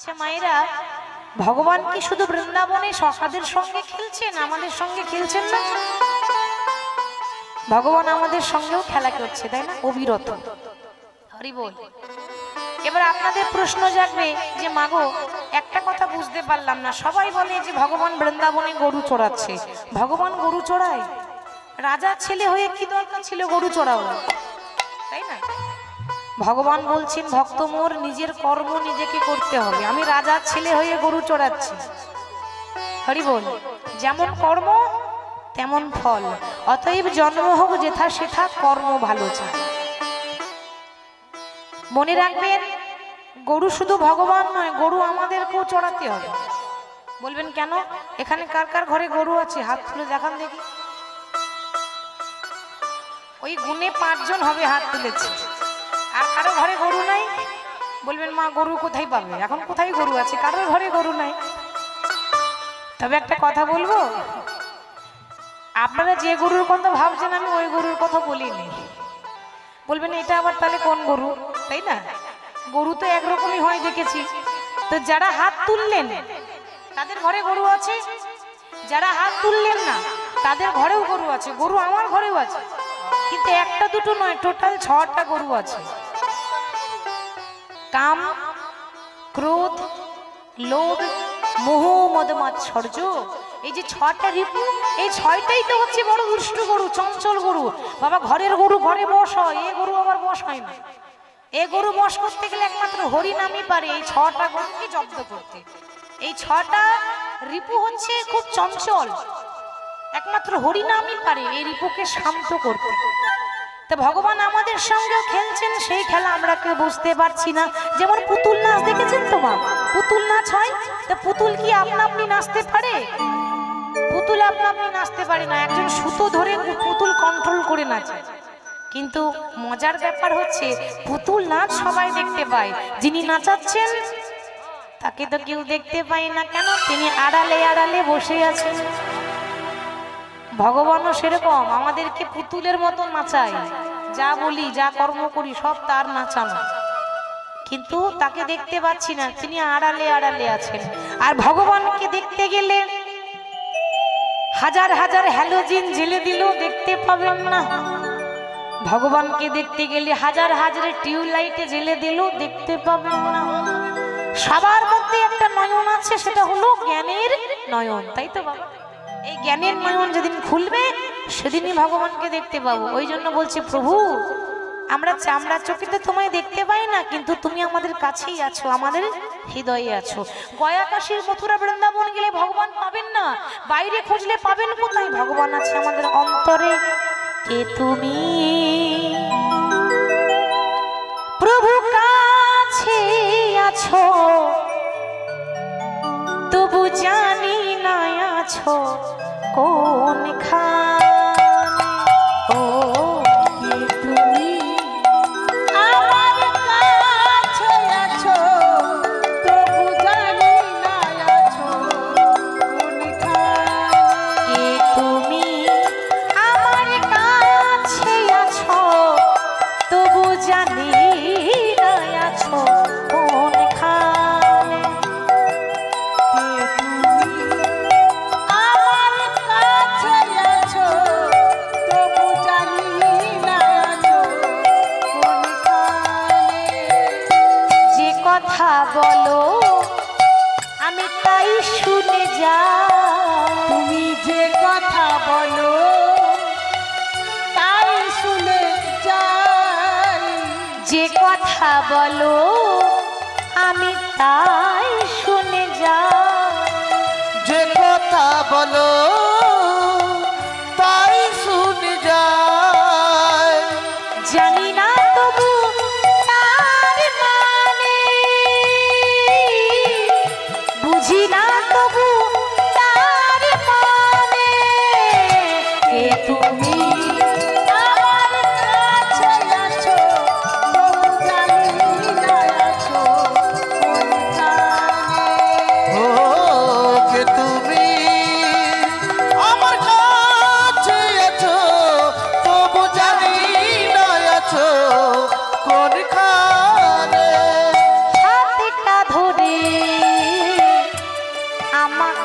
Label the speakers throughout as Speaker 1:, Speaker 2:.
Speaker 1: আচ্ছা মায়েরা, ভগবান কি শুধু বৃন্দাবনে সখাদের সঙ্গে খেলছেন, আমাদের সঙ্গে খেলছেন না? ভগবান আমাদের সঙ্গেও খেলা করছে, তাই না? অবিরত। হরি বল। এবার আপনাদের প্রশ্ন জাগবে যে মাগো, একটা কথা বুঝতে পারলাম না, সবাই বলে যে ভগবান বৃন্দাবনে গরু চড়াচ্ছে। ভগবান গরু চড়ায়? রাজার ছেলে হয়ে কি দরকার ছিল গরু চড়াও, তাই না? ভগবান বলছেন ভক্ত মোর নিজের কর্ম নিজেকে করতে হবে, আমি রাজার ছেলে হয়ে গরু চড়াচ্ছি। হরি বল। যেমন কর্ম তেমন ফল, অতএব জন্ম হোক যেথা সেথা কর্ম ভালো চায়। মনে রাখবেন, গরু শুধু ভগবান নয়, গরু আমাদেরকেও চড়াতে হবে। বলবেন কেন? এখানে কার কার ঘরে গরু আছে? হাত তুলে দেখান দেখি। ওই গুণে 5 জন হবে হাত তুলেছে। আর কারো ঘরে গরু নাই? বলবেন মা গরু কোথায় পাবে, এখন কোথায় গরু আছে? কারোর ঘরে গরু নাই। তবে একটা কথা বলবো, আপনারা যে গরুর কথা ভাবছেন আমি ওই গরুর কথা বলিনি। বলবেন এটা আবার তাহলে কোন গরু, তাই না? গরু তো একরকমই হয় দেখেছি। তো যারা হাত তুললেন তাদের ঘরে গরু আছে, যারা হাত তুললেন না তাদের ঘরেও গরু আছে। গরু আমার ঘরেও আছে, কিন্তু একটা দুটো নয়, টোটাল 6টা গরু আছে। কাম, ক্রোধ, লোভ, মোহ, মদ, মাৎসর্য, এই যে 6টা রিপু, এই 6টাই তো হচ্ছে বড় দুষ্ট গরু, চঞ্চল গরু। বাবা, ঘরের গরু ঘরে বশ হয়, এ গরু আবার বশ হয় না। এ গরু বশ করতে গেলে একমাত্র হরি নামই পারে এই 6টা গরুকে জব্দ করতে। এই 6টা রিপু হচ্ছে খুব চঞ্চল, একমাত্র হরি নামই পারে এই রিপুকে শান্ত করতে। তো ভগবান আমাদের সঙ্গেও খেলছেন, সেই খেলা আমরা কেউ বুঝতে পারছি না। যেমন পুতুল নাচ দেখেছেন তো মা? পুতুল নাচ হয়, তো পুতুল কি আপনা আপনি নাচতে পারে? পুতুল আপনা আপনি নাচতে পারে না, একজন সুতো ধরে পুতুল কন্ট্রোল করে নাচে। কিন্তু মজার ব্যাপার হচ্ছে পুতুল নাচ সবাই দেখতে পায়, যিনি নাচাচ্ছেন তাকে তো কেউ দেখতে পায় না। কেন? তিনি আড়ালে আড়ালে বসে আছেন। ভগবানও সেরকম আমাদেরকে পুতুলের মতো নাচায়, যা বলি যা কর্ম করি সব তার নাচানো, কিন্তু তাকে দেখতে পাচ্ছি না, তিনি আড়ালে আড়ালে আছেন। আর ভগবানকে দেখতে গেলে হাজার হাজার হ্যালোজিন জ্বেলে দিলেও দেখতে পাবেন না। ভগবানকে দেখতে গেলে হাজার হাজার টিউবলাইটে জ্বেলে দিলেও দেখতে পাবেন না। সবার মধ্যে একটা নয়ন আছে, সেটা হলো জ্ঞানের নয়ন, তাই তো বাবা? এই জ্ঞানের নয়ন যেদিন খুলবে সেদিনই ভগবানকে দেখতে পাবো। ওই জন্য বলছে প্রভু, আমরা চামড়া চোখেতে তোমায় দেখতে পাই না, কিন্তু তুমি আমাদের কাছেই আছো, আমাদের হৃদয়ে আছো। গয়া, কাশীর, মথুরা, বৃন্দাবন গেলে ভগবান পাবেন না, বাইরে খুঁজলে পাবেন কোথায়? ভগবান আছে আমাদের অন্তরে। কে তুমি প্রভু, কাছে আছো তবু জানি না আছো কোনখানে। ও কে তুমি আমার কাছে আছো তবু জানি না আছো কোনখানে। কে তুমি আমার কাছে আছো তবু জানি না আছো কোনখানে। কথা বলো আমি তাই শুনে যাই, তুমি যে কথা বলো তাই শুনে যাই। যে কথা বলো আমি তাই শুনে যাই।
Speaker 2: যে কথা বলো তাই শুনে যাই।
Speaker 1: জানি না তবু তার মানে, বুঝি না তবু তার মানে। কে তুমি আমার কাছে আছো তবু জানি না আছো কোনখানে।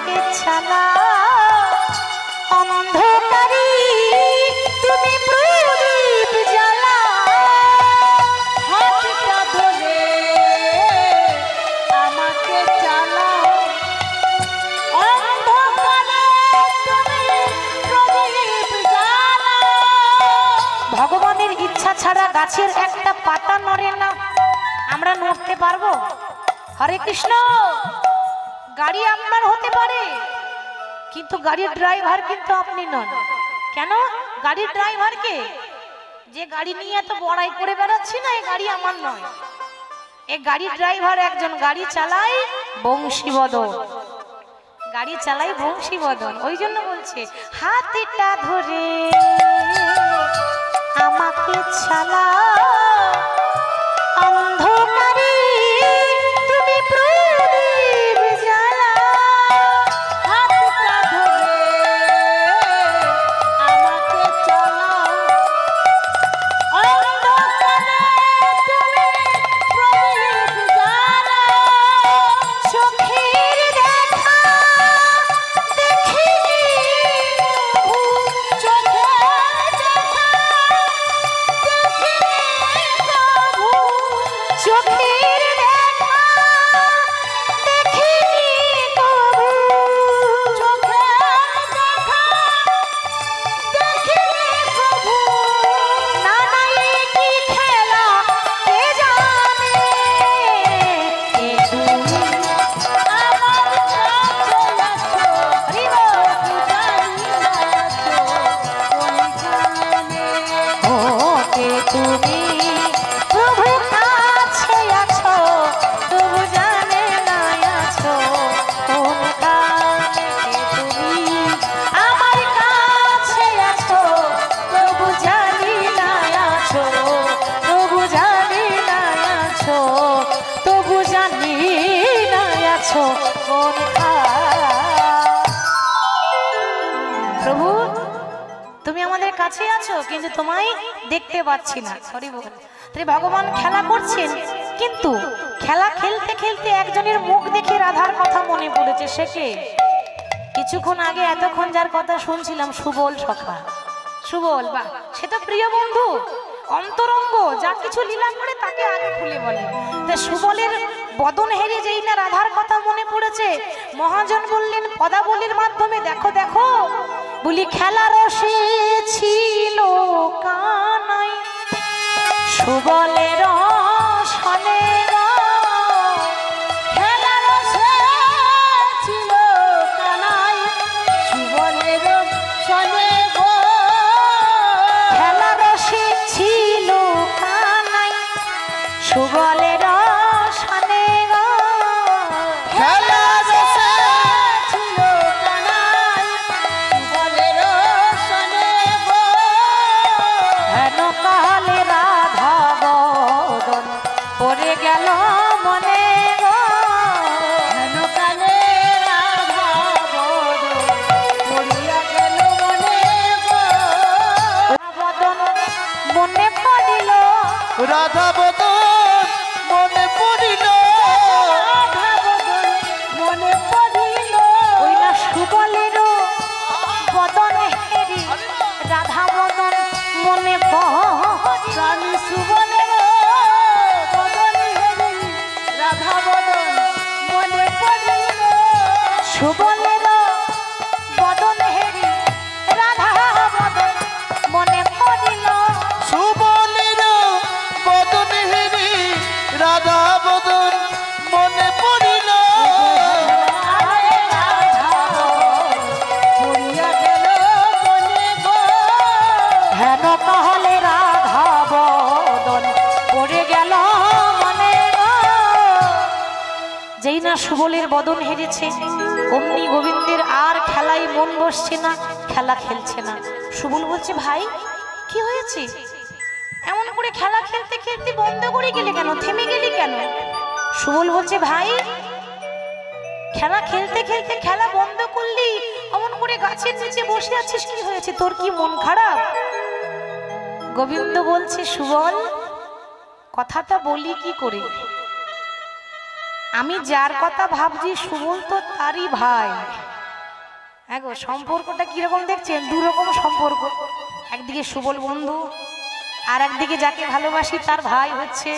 Speaker 1: আমাকে চালাও অন্ধকারে তুমি প্রদীপ জ্বালাও
Speaker 2: হাতটা ধরে আমাকে চালাও অন্ধকারে তুমি প্রদীপ জ্বালাও।
Speaker 1: ভগবানের ইচ্ছা ছাড়া গাছের একটা পাতা নড়ে না, আমরা নড়তে পারবো? হরে কৃষ্ণ। গাড়ি আপনার হতে পারে, কিন্তু গাড়ির ড্রাইভার কিন্তু আপনি নন। কেন? গাড়ির ড্রাইভারকে যে গাড়ি নিয়ে এত বড়াই করে বেড়াচ্ছি না, এই গাড়ি আমার নয়। এই গাড়ির ড্রাইভার একজন, গাড়ি চালায় বংশীবদন, গাড়ি চালাই বংশীবদন। ওই জন্য বলছে হাতটা ধরে আমাকে চালাও অন্ধকারে তুমি প্রদীপ জ্বালাও।
Speaker 2: হাতটা ধরে আমাকে চালাও অন্ধকারে তুমি প্রদীপ জ্বালাও।
Speaker 1: চোখের দেখা দেখিনি প্রভু,
Speaker 2: চোখের দেখা দেখিনি প্রভু,
Speaker 1: চোখের দেখা দেখিনি প্রভু,
Speaker 2: চোখের দেখা দেখিনি প্রভু।
Speaker 1: নানা এ কি খেলা কে জানে, এ তুমি
Speaker 2: আমার কাছে আছো
Speaker 1: হরি বল। ও কে তুমি প্রভু কাছে আছো, তবু জানে না আছো কোনখানে। কে তুমি আমার কাছে আছো, তবু জানি না আছো, তবু জানি না আছো, তবু জানি না আছো কোনখানে। প্রভু তুমি আমাদের কাছে আছো, কিন্তু তোমায় দেখতে পাচ্ছি না। সরি বল। তাই ভগবান খেলা করছেন, কিন্তু খেলা খেলতে খেলতে একজনের মুখ দেখে রাধার কথা মনে পড়েছে। সে কে? কিছুক্ষণ আগে এতক্ষণ যার কথা শুনছিলাম, সুবল সখা। সুবল, বাহ, সে তো প্রিয় বন্ধু, অন্তরঙ্গ, যা কিছু লীলা করে তাকে আগে খুলে বলে। তা সুবলের বদন হেরে যেই না রাধার কথা মনে পড়েছে, মহাজন বললেন পদাবলীর মাধ্যমে, দেখো দেখো, বলি খেলা রসে ছিল কানাই, সুবলের সনে
Speaker 2: খেলা রসে ছিল কানাই, সুবলের সনে গো।
Speaker 1: খেলা রসে ছিল কানাই, সুবলের সনে
Speaker 2: খেলা রসে ছিল কানাই, সুবলের সনে গো।
Speaker 1: হেন কালে রাধা বদন পড়ে গেল মনে গো,
Speaker 2: হেন কালে রাধা বদন পড়িয়া গেল মনে গো।
Speaker 1: বদন মনে পড়িল,
Speaker 2: রাধা বদন মনে পড়িল, রাধা বদন মনে পড়িল।
Speaker 1: ওই না সুবলের বদন হেরি রাধা বদন মনে পড়িল।
Speaker 2: রানী সুবলের বদন হেরি রাধা বদন মনে পড়িল।
Speaker 1: সুবলের বদন হেরি রাধা বদন মনে পড়িল।
Speaker 2: সুবলের বদন হেরি রাধা বদন মনে পড়িল। আরে রাধা পড়িয়া গেল মনে গো।
Speaker 1: হেন কালে রাধা বদন পড়ে গেল মনে গো। যেই না সুবলের বদন হেরেছে, অমনি গোবিন্দের আর খেলায় মন বসছে না, খেলা খেলছে না। সুবল বলছে, ভাই কি হয়েছে? এমন করে খেলা খেলতে খেলতে বন্ধ করে গেলে কেন, থেমে গেলি কেন? সুবল বলছে, ভাই খেলা খেলতে খেলতে খেলা বন্ধ করলি, অমন করে গাছের নিচে বসে আছিস, কি হয়েছে? তোর কি মন খারাপ? গোবিন্দ বলছে, সুবল কথাটা বলি কি করে? আমি যার কথা ভাবছি সুবল তো তারই ভাই। হ্যাঁ গো, সম্পর্কটা কিরকম দেখছেন? দুরকম সম্পর্ক। একদিকে সুবল বন্ধু, আর একদিকে যাকে ভালোবাসি তার ভাই হচ্ছে।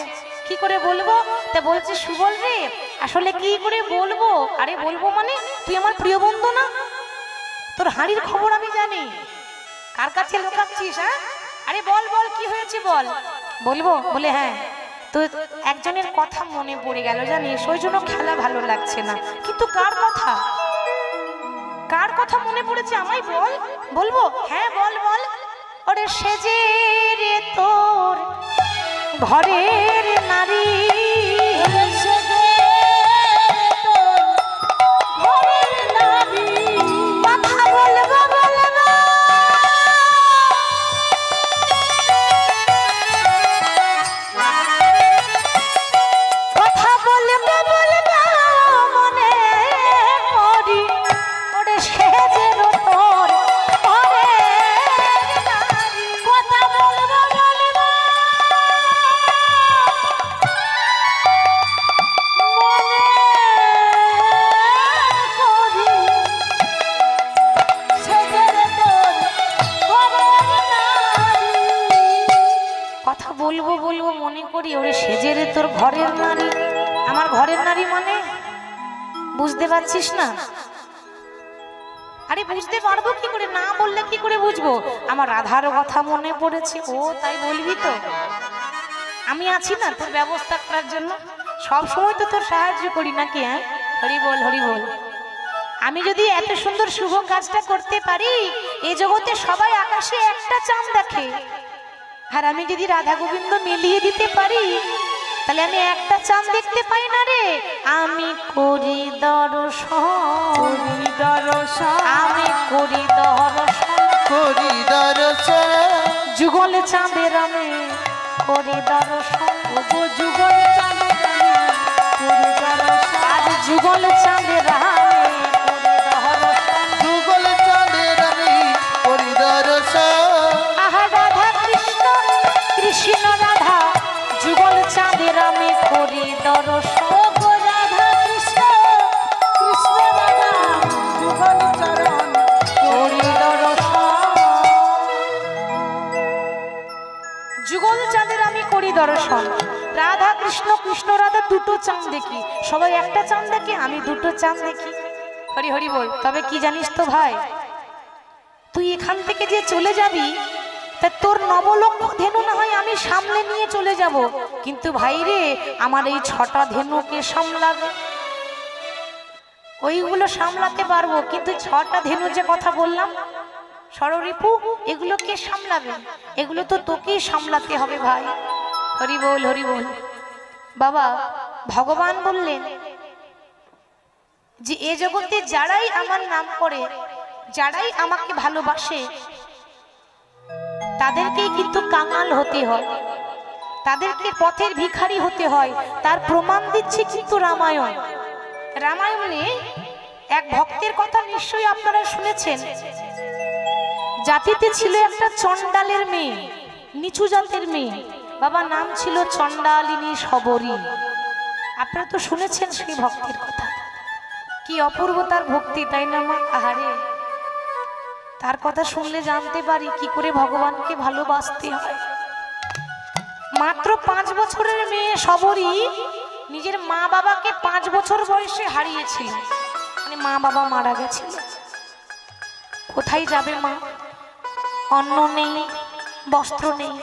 Speaker 1: কি করে বলবো? তা বলছে সুবল রে, আসলে কি করে বলবো? আরে বলবো মানে, তুই আমার প্রিয় বন্ধু না? তোর হাঁড়ির খবর আমি জানি। কার কাছে লুকাচ্ছিস? হ্যাঁ, আরে বল বল, কি হয়েছে বল। বলবো বলে হ্যাঁ, তো একজনের কথা মনে পড়ে গেল জানিস, ওই জন্য খেলা ভালো লাগছে না। কিন্তু কার কথা? কার কথা মনে পড়েছে আমায় বল। বলবো? হ্যাঁ বল বল। ওরে সেজে রে তোর ঘরের নারী, কথা বলবো বলবো, কথা বলবো বলবো মনে করি, ওরে সেজে রে তোর ঘরের নারী, কথা বলবো বলবো কথা বলবো বলবো মনে করি, ওরে সেজে রে তোর ঘরের নারী। আমার ঘরের নারী মানে বুঝতে পারছিস না? আরে বুঝতে পারবো কি করে? না বললে কি করে বুঝবো? আমার রাধার কথা মনে পড়েছে। ও তাই বলবি তো? আমি আছি না তোর ব্যবস্থা করার জন্য, সব সময় তো তোর সাহায্য করি নাকি? হ্যাঁ, হরি বল হরি বল। আমি যদি এত সুন্দর শুভ কাজটা করতে পারি, এই জগতে সবাই আকাশে একটা চাঁদ দেখে, আর আমি যদি রাধা গোবিন্দ মিলিয়ে দিতে পারি, তাহলে আমি একটা চাঁদ দেখতে পাই না রে। আমি করি দর্শন, আমি করি দর্শন,
Speaker 2: করি দর্শন,
Speaker 1: যুগল চাঁদের আমি করি দর্শন, যুগল চাঁদের আমি করি দর্শন, আজ যুগল চাঁদের আমি করি দর্শন,
Speaker 2: যুগল চাঁদের আমি করি দর্শন।
Speaker 1: আহা রাধা কৃষ্ণ কৃষ্ণ রাধা, যুগল চাঁদের আমি করি দর্শন, রাধা কৃষ্ণ কৃষ্ণ রাধা, যুগল চরণ করি দর্শন, যুগল চাঁদের আমি করি দর্শন। রাধা কৃষ্ণ কৃষ্ণ রাধা দুটো চাঁদ দেখি, সবাই একটা চাঁদ দেখে, আমি দুটো চাঁদ দেখি। হরি হরি বল। তবে কি জানিস তো ভাই, তুই এখান থেকে যে চলে যাবি, তা তোর নবলক্ষ ধেনু না হয় আমি সামলে নিয়ে চলে যাব, কিন্তু ভাই রে, আমার এই 6টা ধেনুকে সামলাবে। ওইগুলো সামলাতে পারবো, কিন্তু 6টা ধেনু যে কথা বললাম ষড়রিপু, এগুলো কে সামলাবে? এগুলো তো তোকেই সামলাতে হবে ভাই। হরি বল হরি বল। বাবা ভগবান বললেন যে এ জগতে যারাই আমার নাম করে, যারাই আমাকে ভালোবাসে, তাদেরকেই কিন্তু কাঙাল হতে হয়, তাদেরকে পথের ভিখারি হতে হয়। তার প্রমাণ দিচ্ছে কিন্তু রামায়ণ। রামায়ণে এক ভক্তের কথা নিশ্চয়ই আপনারা শুনেছেন। জাতিতে ছিল একটা চণ্ডালের মেয়ে, নিচু জাতের মেয়ে। বাবা নাম ছিল চণ্ডালিনী শবরী। আপনারা তো শুনেছেন সেই ভক্তের কথা। কি অপূর্ব তার ভক্তি, তাই না মা? আহারে, তার কথা শুনলে জানতে পারি কি করে ভগবানকে ভালোবাসতে হয়। মাত্র 5 বছরের মেয়ে শবরী নিজের মা বাবাকে 5 বছর বয়সে হারিয়েছিল, মানে মা বাবা মারা গেছিল। কোথায় যাবে মা? অন্ন নেই, বস্ত্র নেই,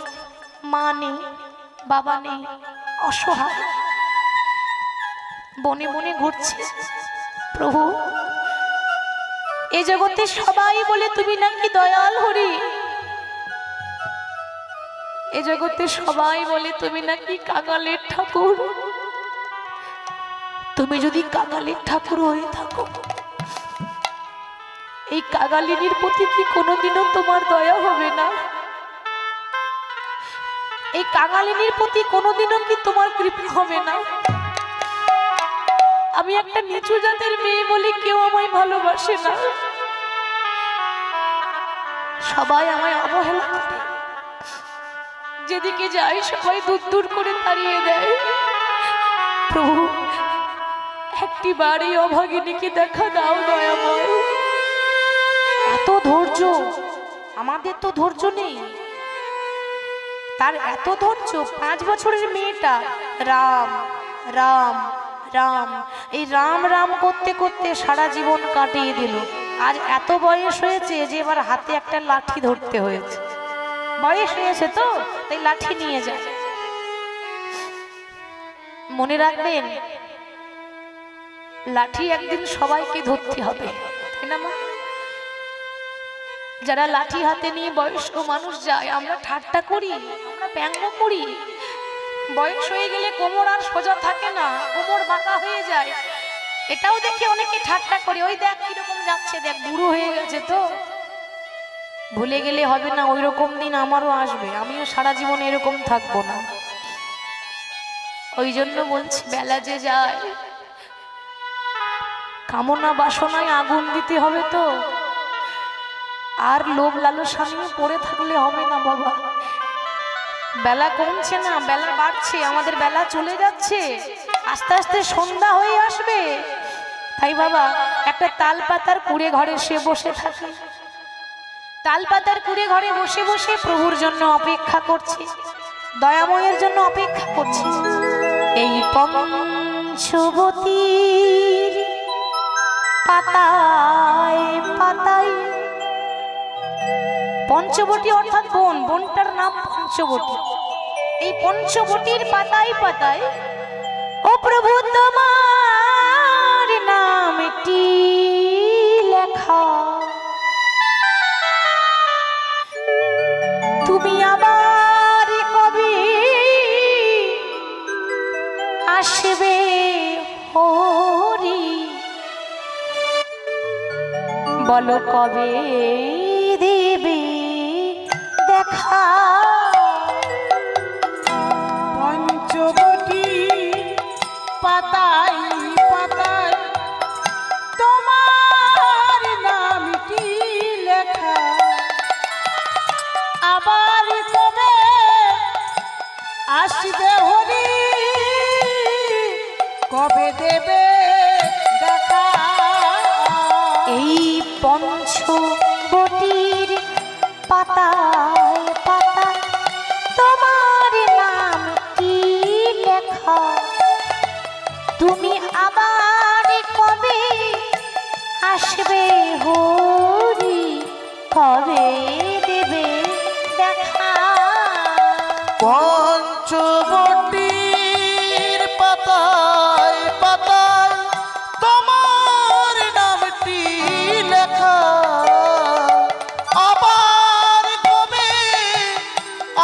Speaker 1: মা নেই, বাবা নেই, অসহায় বনে বনে ঘুরছে। প্রভু, এ জগতে সবাই বলে তুমি নাকি দয়াল হরি, এ জগতে সবাই বলে তুমি নাকি কাঙালের ঠাকুর। তুমি যদি কাঙালের ঠাকুর হয়ে থাকো, এই কাঙালিনীর প্রতি কি কোনোদিনও তোমার দয়া হবে না? এই কাঙালিনীর প্রতি কোনোদিনও কি তোমার কৃপা হবে না? আমি একটা নিচু জাতের মেয়ে বলে কেউ আমায় ভালোবাসে না, সবাই আমায় অবহেলা করে, যেদিকে যাই সবাই দূর দূর করে তাড়িয়ে দেয়। প্রভু, একটি বাড়ি অভাগিনীকে দেখা দাও দয়াময়। এত ধৈর্য, আমাদের তো ধৈর্য নেই। তার এত ধৈর্য, 5 বছরের মেয়েটা রাম রাম রাম, এই রাম রাম করতে করতে সারা জীবন কাটিয়ে দিল। আজ এত বয়স হয়েছে যে এবার হাতে একটা লাঠি ধরতে হয়েছে। বয়স হয়েছে তো, তাই লাঠি নিয়ে যায়। মনে রাখবেন, লাঠি একদিন সবাইকে ধরতে হবে, তাই না মা? যারা লাঠি হাতে নিয়ে বয়স্ক মানুষ যায়, আমরা ঠাট্টা করি, আমরা ব্যঙ্গ করি। বয়স হয়ে গেলে কোমর আর সোজা থাকে না, কোমর বাঁকা হয়ে যায়। এটাও দেখে অনেকে ঠাট্টা করে, ওই দেখ কিরকম যাচ্ছে, দেখ বুড়ো হয়ে গেছে। তো ভুলে গেলে হবে না, ওই রকম দিন আমারও আসবে, আমিও সারা জীবন এরকম থাকবো না। ওই জন্য বলছি, বেলা যে যায়, কামনা বাসনায় আগুন দিতে হবে। তো আর লোভ লালসা নিয়ে পড়ে থাকলে হবে না বাবা। বেলা কমছে না, বেলা বাড়ছে, আমাদের বেলা চলে যাচ্ছে, আস্তে আস্তে সন্ধ্যা হয়ে আসবে। তাই বাবা, একটা তাল পাতার কুড়ে ঘরে সে বসে থাকে, তাল পাতার কুড়ে ঘরে বসে বসে প্রভুর জন্য অপেক্ষা করছে, দয়াময়ের জন্য অপেক্ষা করছে। এই পঞ্চবতীর পাতায় পাতায়, পঞ্চবটী অর্থাৎ বন, বনটার নাম পঞ্চবটী। এই পঞ্চবটির পাতায় পাতায় ও প্রভু তোমার নামটি লেখা, তুমি আবার কবে আসবে হরি, বলো কবে দেবে দেখা।
Speaker 3: পঞ্চবটী পাতায় পাতায় তোমার নামটি লেখা, আবার কবে আসবে হরি, কবে দেবে দেখা।
Speaker 1: এই পঞ্চবটির পাতায় পাতায় তোমার নাম কি লেখা, তুমি আবার কবে আসবে হরি, কবে দেবে দেখা।
Speaker 2: পঞ্চবটির পাতায় পাতায় তোমার নামটি লেখা, আবার কবে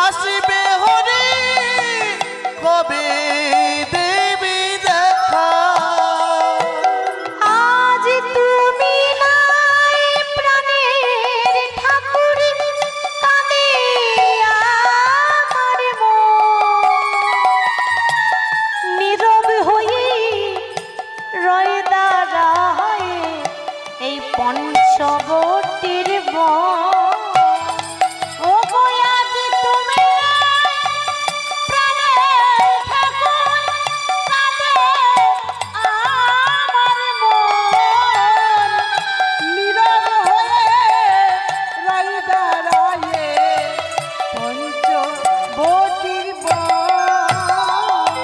Speaker 2: আসবে হরি, কবে দেবী দেখা।
Speaker 1: আজ তুমি নাই প্রাণের ঠাকুর, কাঁদে আমার মন, নীরব হয়ে রয়ে দাঁড়ায় এই পঞ্চবটির বন। ও গো আজ তুমি প্রাণের ঠাকুর, কাঁদে আমার মন,
Speaker 3: নীরব হয়ে রই দাঁড়ায়ে পঞ্চবটির বন।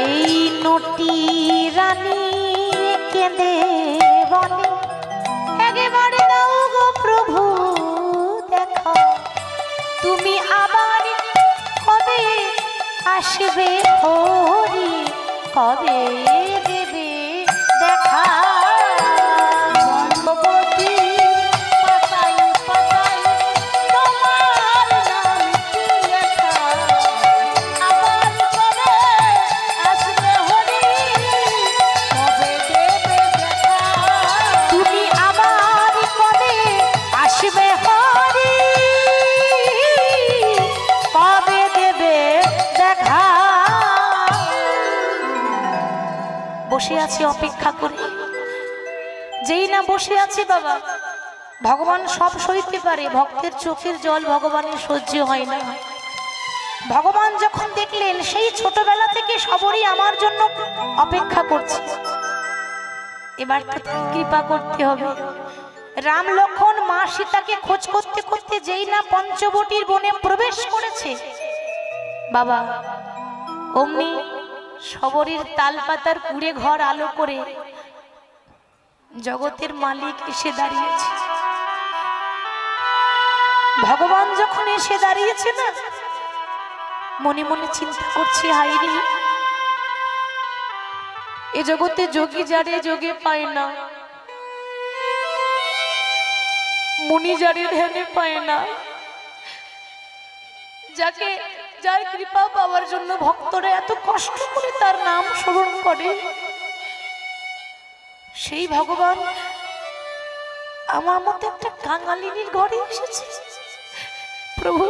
Speaker 1: এই নটি রানী কেঁদে বলে, একেবারে দাও গো প্রভু দেখো, তুমি আবার কবে আসবে হরি, কবে দেবে দেখা।
Speaker 3: পঞ্চবটী পাতায় পাতায় তোমার নামটি লেখা, আবার কবে আসবে হরি, কবে দেবে দেখা।
Speaker 1: তুমি আবার কবে আসবে হরি, কবে দেবে দেখা। বসে আছি অপেক্ষা করে, যেই না বসে আছি বাবা, ভগবান সব সইতে পারে, ভক্তের চোখের জল ভগবানের সহ্য হয় না। ভগবান যখন দেখলেন সেই ছোটবেলা থেকে সবরই আমার জন্য অপেক্ষা করছে, এবার তো তার কৃপা করতে হবে। রাম লক্ষণ মা সীতাকে খোঁজ করতে করতে যেই না পঞ্চবটির বনে প্রবেশ করেছে বাবা, অমনি শবরীর তালপাতার কুড়ে ঘর আলো করে জগতের মালিক এসে দাঁড়িয়েছে। ভগবান যখন এসে দাঁড়িয়েছে না, মনে মনে চিন্তা করছে, হাই রে, এ জগতে যোগী যারে যোগে পায় না, মুনি যারে ধ্যানে পায় না, যাকে যার কৃপা পাওয়ার জন্য ভক্তরা এত কষ্ট করে তার নাম স্মরণ করে, সেই ভগবান আমার মতো একটা কাঙালিনীর ঘরে এসেছে। প্রভু,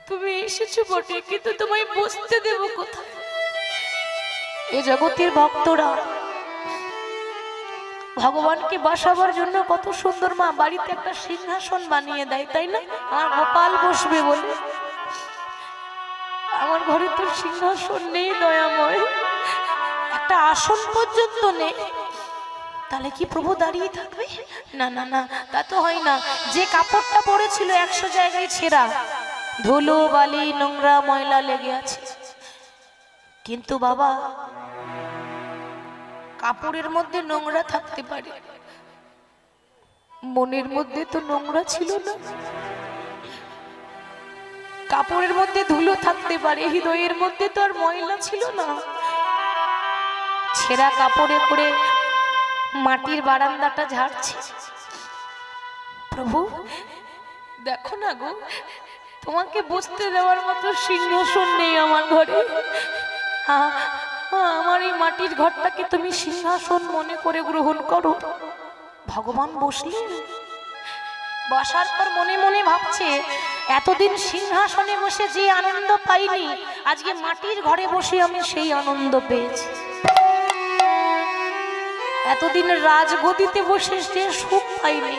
Speaker 1: তুমি এসেছো বটে, কিন্তু তোমায় বসতে দেব কোথায়? এ জগতের ভক্তরা ভগবানকে বসাবার জন্য কত সুন্দর মা বাড়িতে একটা সিংহাসন বানিয়ে দেয়, তাই না? আমার গোপাল বসবে বলে। আমার ঘরে তো সিংহাসন নেই দয়াময়, একটা আসন পর্যন্ত নেই। তাহলে কি প্রভু দাঁড়িয়ে থাকবে? না না না, তা তো হয় না। যে কাপড়টা পরেছিল 100 জায়গায় ছেঁড়া, ধুলো বালি নোংরা ময়লা লেগে আছে। কিন্তু বাবা, কাপড়ের মধ্যে নোংরা থাকতে পারে, মনের মধ্যে তো নোংরা ছিল না। কাপড়ের মধ্যে ধুলো থাকতে পারে, হৃদয়ের মধ্যে তো আর ময়লা ছিল না। ছেঁড়া কাপড়ে করে মাটির বারান্দাটা ঝাড়ছে। প্রভু দেখো না গো, তোমাকে বসতে দেওয়ার মতো সিংহাসন নেই আমার ঘরে। আমার এই মাটির ঘরটাকে তুমি সিংহাসন মনে করে গ্রহণ করো। ভগবান বসলেন, বসার পর মনে মনে ভাবছে, এতদিন সিংহাসনে বসে যে আনন্দ পাইনি, আজকে মাটির ঘরে বসে আমি সেই আনন্দ পেয়েছি। এতদিন রাজগদিতে বসে সে সুখ পাইনি,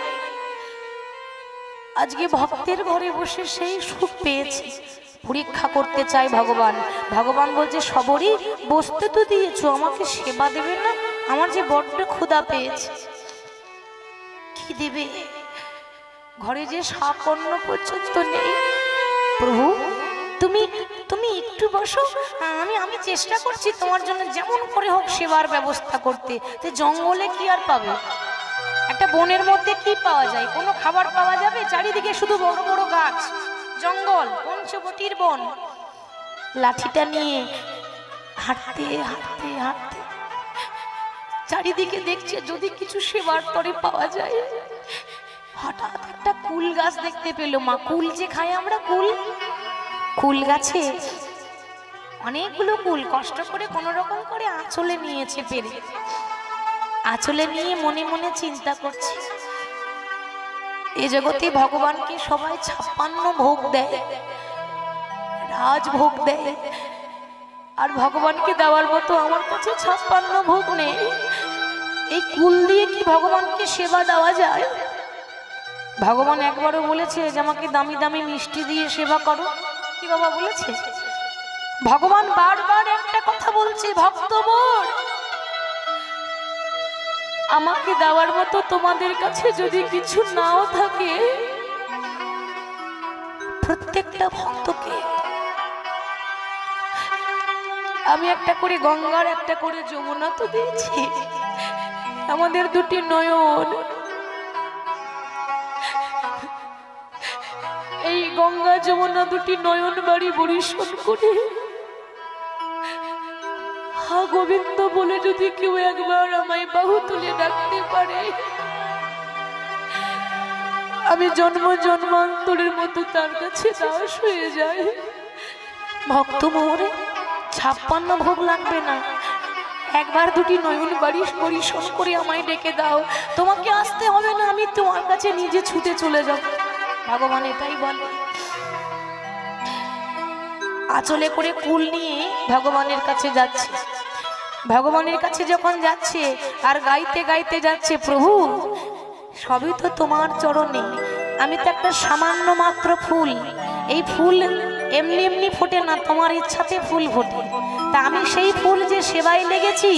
Speaker 1: আজকে ভক্তের ঘরে বসে সেই সুখ পেয়েছি। পরীক্ষা করতে চাই ভগবান। ভগবান বলছে, সবরই বসতে তো দিয়েছো, আমাকে সেবা দেবে না? আমার যে বড্ড ক্ষুধা পেয়েছে। কি দেবে? ঘরে যে সাকর্ণ পর্যন্ত নেই। প্রভু তুমি তুমি একটু বসো, আমি চেষ্টা করছি তোমার জন্য যেমন করে হোক সেবার ব্যবস্থা করতে। তো জঙ্গলে কি আর পাবে? একটা বনের মধ্যে কি পাওয়া যায়? কোনো খাবার পাওয়া যাবে? চারিদিকে শুধু বড় বড় গাছ, জঙ্গল, পঞ্চবটির বন। লাঠিটা নিয়ে হাঁটতে হাঁটতে হাঁটতে চারিদিকে দেখছে যদি কিছু সেবার তরে পাওয়া যায়। হঠাৎ একটা কুল গাছ দেখতে পেল। মা, কুল যে খাই আমরা, কুল গাছে অনেকগুলো কুল কষ্ট করে কোনো রকম করে আঁচলে নিয়েছে পেরে। আঁচলে নিয়ে মনে মনে চিন্তা করছে, এ জগতে ভগবানকে সবাই 56 ভোগ দেয়, রাজভোগ দেয়, আর ভগবানকে দেওয়ার মতো আমার কাছে 56 ভোগ নেই। এই কুল দিয়ে কি ভগবানকে সেবা দেওয়া যায়? ভগবান একবারও বলেছে যে আমাকে দামি দামি মিষ্টি দিয়ে সেবা করো? কি বাবা বলেছে? ভগবান বারবার একটা কথা বলছে, ভক্তবর, আমাকে দেওয়ার মতো তোমাদের কাছে যদি কিছু নাও থাকে, প্রত্যেকটা ভক্তকে আমি একটা করে গঙ্গার, একটা করে যমুনা তো দিয়েছি। আমাদের দুটি নয়ন, এই গঙ্গা যমুনা দুটি নয়ন বাড়ি বরিশন করে হা গোবিন্দ বলে যদি কেউ একবার আমায় বাহু তুলে ডাকতে পারে, আমি জন্ম জন্মান্তরের মতো তার কাছে দাস হয়ে যায়। ভক্ত মোহরে 56 ভোগ লাগবে না, একবার দুটি নয়ন বাড়ি পরিশোধ করে আমায় ডেকে দাও, তোমাকে আসতে হবে না, আমি তোমার কাছে নিজে ছুটে চলে যাব। ভগবান এটাই বলে। আঁচলে করে কুল নিয়ে ভগবানের কাছে যাচ্ছে। ভগবানের কাছে যখন যাচ্ছে আর গাইতে গাইতে যাচ্ছে, প্রভু সবই তো তোমার চরণে, আমি তো একটা সামান্য মাত্র ফুল, এই ফুল এমনি এমনি ফোটে না, তোমার ইচ্ছাতে ফুল ফোটে। তা আমি সেই ফুল যে সেবায় লেগেছি,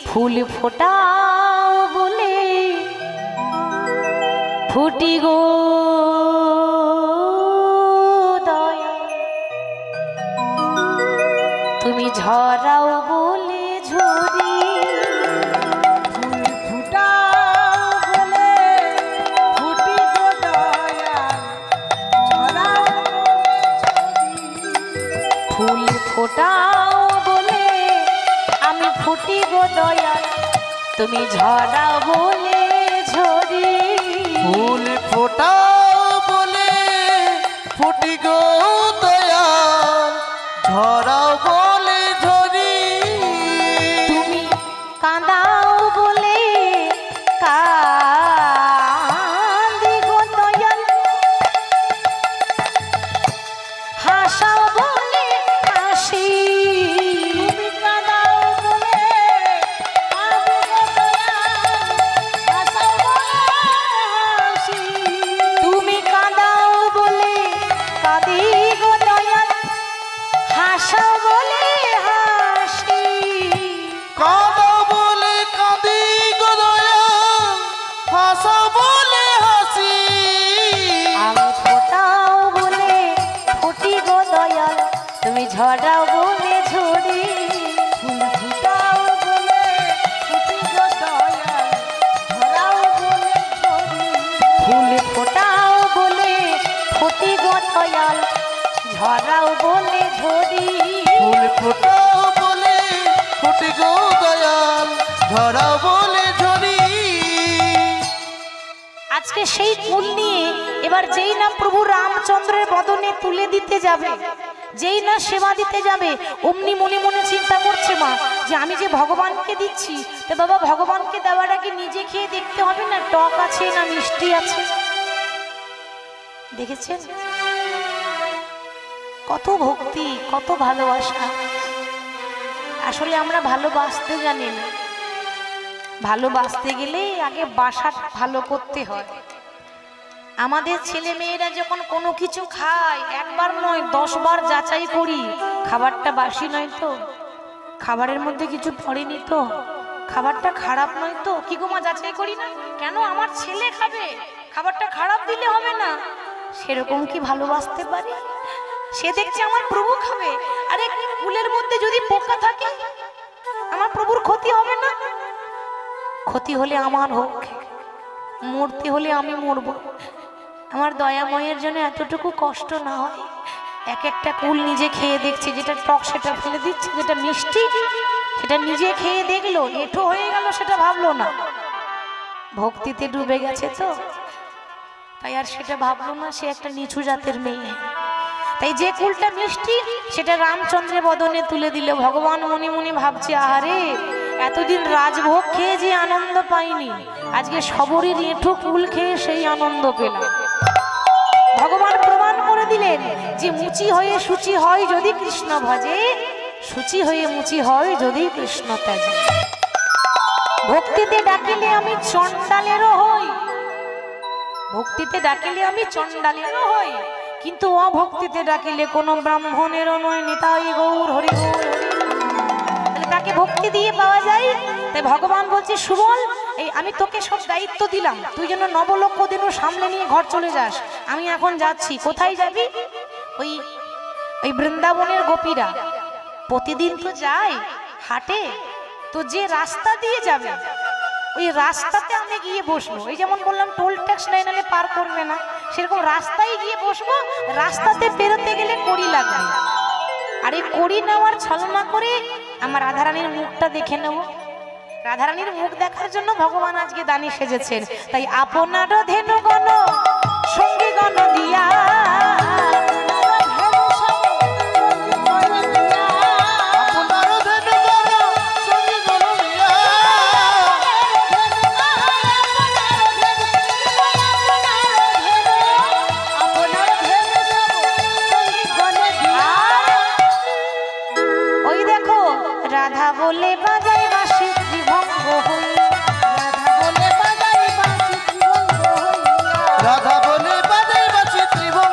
Speaker 1: ফুল ফোটাও বলে ফুটি গো দয়া, তুমি ঝরাও বলে ঝরি,
Speaker 3: ফুল ফুটাও বলে ফুটি গো দয়াল, ঝরাও বলে ঝরি।
Speaker 1: ফুল ফোটাও বলে আমি ফুটি গো দয়াল, তুমি ঝরাও বলে ঝরি।
Speaker 2: ফুল ফোটাও বলে ফুটি গো দয়াল, ঝরাও বলে ঝরি।
Speaker 1: তুমি কাঁদাও বলে কাঁদি গো দয়াল, হাসাও বলে হাসি।
Speaker 3: তুমি কাঁদাও বলে কাঁদি গো দয়াল, হাসাও বলে হাসি।
Speaker 1: তুমি কাঁদাও বলে কাঁদি গো দয়াল, হাসাও বলে হাসি।
Speaker 2: কাঁদো বলে কাঁদি গো দয়াল, হাসো বলে হাসি।
Speaker 1: আমি ফোটাও বলে ফুটি গো দয়াল, তুমি ঝরাও বলে ঝরি।
Speaker 3: ফুল ফুটাও বলে ফুটি গো দয়াল, ঝরাও বলে ঝরি।
Speaker 1: ফুল ফোটাও বলে ফুটি গো দয়াল, ঝরাও বলে ঝরি।
Speaker 2: ফুল ফোটাও বলে ফুটি গো দয়াল, ঝরাও বলে ঝরি।
Speaker 1: আজকে সেই ফুল নিয়ে এবার যেই না প্রভু রামচন্দ্রের বদনে তুলে দিতে যাবে, যেই না সেবা দিতে যাবে, অমনি মনে মনে চিন্তা করছে মা যে আমি যে ভগবানকে দিচ্ছি, তো বাবা ভগবানকে দেওয়ার আগে নিজে খেয়ে দেখতে হবে না টক আছে না মিষ্টি আছে। দেখেছেন কত ভক্তি, কত ভালোবাসা। আসলে আমরা ভালোবাসতে জানি না, ভালোবাসতে গেলে আগে বাসাটা ভালো করতে হয়। আমাদের ছেলে মেয়েরা যখন কোনো কিছু খায়, একবার নয় 10 বার যাচাই করি খাবারটা বাসি নয় তো, খাবারের মধ্যে কিছু পড়েনি তো, খাবারটা খারাপ নয় তো। কি গো মা, যাচাই করি না কেন? আমার ছেলে খাবে, খাবারটা খারাপ দিলে হবে না। সেরকম কি ভালোবাসতে পারি? সে দেখছে আমার প্রভু খাবে, আরে ফুলের মধ্যে যদি পোকা থাকে আমার প্রভুর ক্ষতি হবে না? ক্ষতি হলে আমার হোক, মরতে হলে আমি মরব, আমার দয়াময়ের জন্য এতটুকু কষ্ট না হয়। এক একটা কুল নিজে খেয়ে দেখছে, যেটা টক সেটা ফেলে দিচ্ছে, যেটা মিষ্টি সেটা নিজে খেয়ে দেখলো, এঁঠো হয়ে গেল সেটা ভাবলো না, ভক্তিতে ডুবে গেছে তো তাই আর সেটা ভাবলো না, সে একটা নিচু জাতের মেয়ে। তাই যে কুলটা মিষ্টি সেটা রামচন্দ্রের বদনে তুলে দিল। ভগবান মনে মনে ভাবছে, আহারে এতদিন রাজভোগ খেয়ে যে আনন্দ পাইনি, আজকে সবরই এঁঠো কুল খেয়ে সেই আনন্দ পেলাম। ভগবান প্রমাণ করে দিলেন যে মুচি হয়ে সূচি হয় যদি কৃষ্ণ ভজে, সূচি হয়ে মুচি হয় যদি কৃষ্ণ ত্যাজে। ভক্তিতে ডাকিলে আমি চণ্ডালেরও হই, ভক্তিতে ডাকিলে আমি চণ্ডালেরও হই, কিন্তু অভক্তিতে ডাকিলে কোনো ব্রাহ্মণেরও নয়। নিতাই গৌর হরি গৌর হরি। তাহলে তাকে ভক্তি দিয়ে পাওয়া যায়। তাই ভগবান বলছে, সুবল এই আমি তোকে সব দায়িত্ব দিলাম, তুই যেন নবলক্ষ দিনও সামলে নিয়ে ঘর চলে যাস। আমি এখন যাচ্ছি। কোথায় যাবি? ওই ওই বৃন্দাবনের গোপীরা প্রতিদিন তো যায় হাটে, তো যে রাস্তা দিয়ে যাবে ওই রাস্তাতে আমি গিয়ে বসবো। এই যেমন বললাম টোল ট্যাক্স নাই নালে পার করবে না, সেরকম রাস্তায় গিয়ে বসবো। রাস্তাতে বেরোতে গেলে কড়ি লাগবে, আর এই কড়ি নেওয়ার ছলনা করে আমার রাধারানীর মুখটা দেখে নেব। রাধারানীর মুখ দেখার জন্য ভগবান আজকে দানি সেজেছেন। তাই আপনারও ধেনুগণ সঙ্গীগণ দিয়া,
Speaker 2: আপনারও ধেনুগণ সঙ্গীগণ দিয়া,
Speaker 1: ওই দেখো রাধা বলে বাজাই বাঁশি ত্রিভঙ্গ হই,
Speaker 3: রাধা বলে বাজাই বাঁশি ত্রিভঙ্গ হইয়া,
Speaker 2: রাধা বলে বাজাই বাঁশি ত্রিভঙ্গ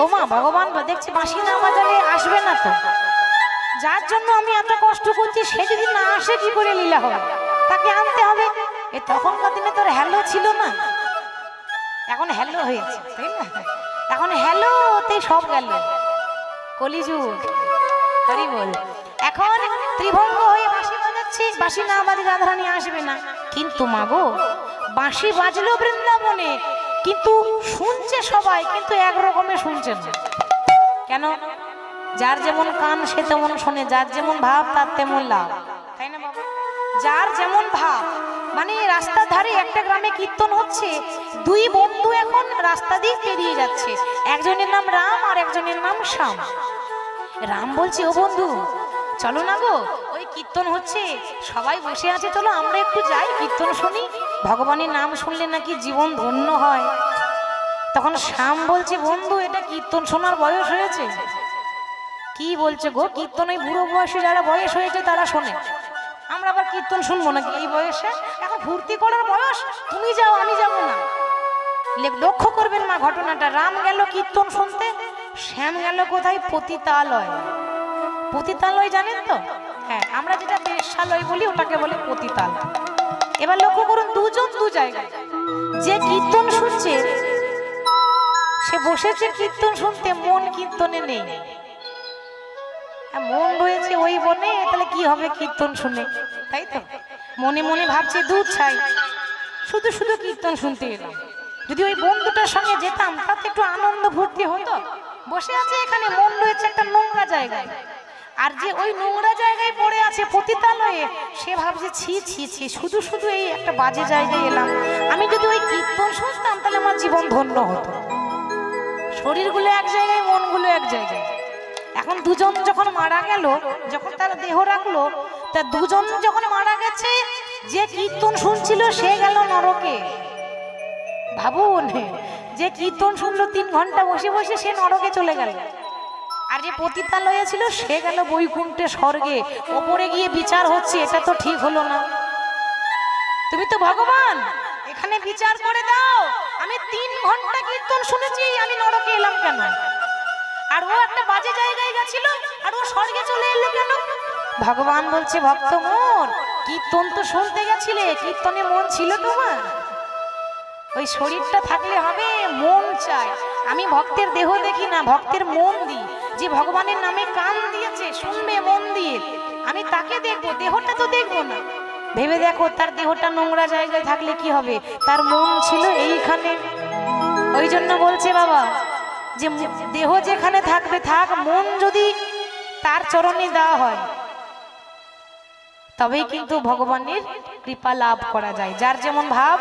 Speaker 1: ও মা ভগবান দেখছি বাঁশি না বাজালে আসবে না তো, যার জন্য আমি এত কষ্ট করছি সে যদি না আসে কি করে লীলা হবে, তাকে আনতে হবে। এ তখনকার দিনে তোর হ্যালো ছিল না, এখন হ্যালো হয়েছে তাই না, এখন হ্যালোতে সব গেল, কলিযুগ। হরি বল। এখন ত্রিভঙ্গ হয়ে বাঁশি বাজাচ্ছি, বাঁশি না বাজে রাধারানী আসবে না। কিন্তু মাগো বাঁশি বাজলো বৃন্দাবনে, কিন্তু শুনছে সবাই, কিন্তু এক রকমের শুনছে না। কেন? যার যেমন কান সে তেমন শোনে, যার যেমন ভাব তার তেমন লাভ, তাই না বাবা? যার যেমন ভাব, মানে রাস্তার ধারে একটা গ্রামে কীর্তন হচ্ছে, দুই বন্ধু এখন রাস্তা দিয়ে পেরিয়ে যাচ্ছে, একজনের নাম রাম আর একজনের নাম শ্যাম। রাম বলছে, ও বন্ধু চলো না গো, ওই কীর্তন হচ্ছে, সবাই বসে আছে, চলো আমরা একটু যাই কীর্তন শুনি, ভগবানের নাম শুনলে নাকি জীবন ধন্য হয়। তখন শ্যাম বলছে, বন্ধু এটা কীর্তন শোনার বয়স হয়েছে? কি বলছে গো, কীর্তন ওই বুড়ো বয়সে যারা বয়স হয়েছে তারা শোনে, আমরা আবার কীর্তন শুনবো নাকি এই বয়সে? এখন ফুর্তি করার বয়স, তুমি যাও আমি যাবো না। লক্ষ্য করবেন মা ঘটনাটা, রাম গেল কীর্তন শুনতে, শ্যাম গেল কোথায়? পতিতালয়। পতিতালয় জানেন তো? হ্যাঁ, আমরা যেটা বেশ্যালয় বলি ওটাকে বলে পতিতালয়। এবার লক্ষ্য করুন, দুজন দু জায়গায়। যে কীর্তন শুনছে সে বসেছে কীর্তন শুনতে, মন কীর্তনে নেই, মন রয়েছে ওই বনে, তাহলে কি হবে কীর্তন শুনে, তাই তো? মনে মনে ভাবছে দুধ ছাই, শুধু শুধু কীর্তন শুনতে এলাম, যদি ওই বন্ধুটার সঙ্গে যেতাম তাতে একটু আনন্দ ফুর্তি হতো। বসে আছে এখানে, মন রয়েছে একটা নোংরা জায়গায়, আর যে ওই নোংরা জায়গায় পড়ে আছে পতিতালয়ে, সে ভাবছে ছি ছি ছি, শুধু শুধু এই একটা বাজে জায়গায় এলাম, আমি যদি ওই কীর্তন শুনতাম তাহলে আমার জীবন ধন্য হতো। শরীরগুলো এক জায়গায়, মনগুলো এক জায়গায়। এখন দুজন যখন মারা গেল, যখন তারা দেহ রাখলো, তা দুজন যখন মারা গেছে, যে কীর্তন শুনছিল সে গেল নরকে। ভাবুন, যে কীর্তন শুনলো 3 ঘন্টা বসে বসে, সে নরকে চলে গেল, আর যে পতিতালয়ে ছিল সে গেল বৈকুণ্ঠে, স্বর্গে। ওপরে গিয়ে বিচার হচ্ছে, এটা তো ঠিক হলো না, তুমি তো ভগবান, এখানে বিচার করে দাও, আমি 3 ঘন্টা কীর্তন শুনেছি, আমি নরকে এলাম কেন? আর ও একটা বাজে জায়গায় গেছিল, আর ও স্বর্গে চলে এলো কেন? ভগবান বলছে, ভক্ত মোর, কীর্তন তো শুনতে গেছিলে, কীর্তনে মন ছিল তোমার? ওই শরীরটা থাকলে হবে? মন চাই। আমি ভক্তের দেহ দেখি না, ভক্তের মন দিই। যে ভগবানের নামে কান দিয়েছে, শুনবে মন দিয়ে, আমি তাকে দেখবো, দেহটা তো দেখবো না। ভেবে দেখো, তার দেহটা নোংরা জায়গায় থাকলে কি হবে? তার মন ছিল এইখানে। ওই জন্য বলছে বাবা, যে দেহ যেখানে থাকবে থাক, মন যদি তার চরণে দেওয়া হয় তবেই কিন্তু ভগবানের কৃপা লাভ করা যায়। যার যেমন ভাব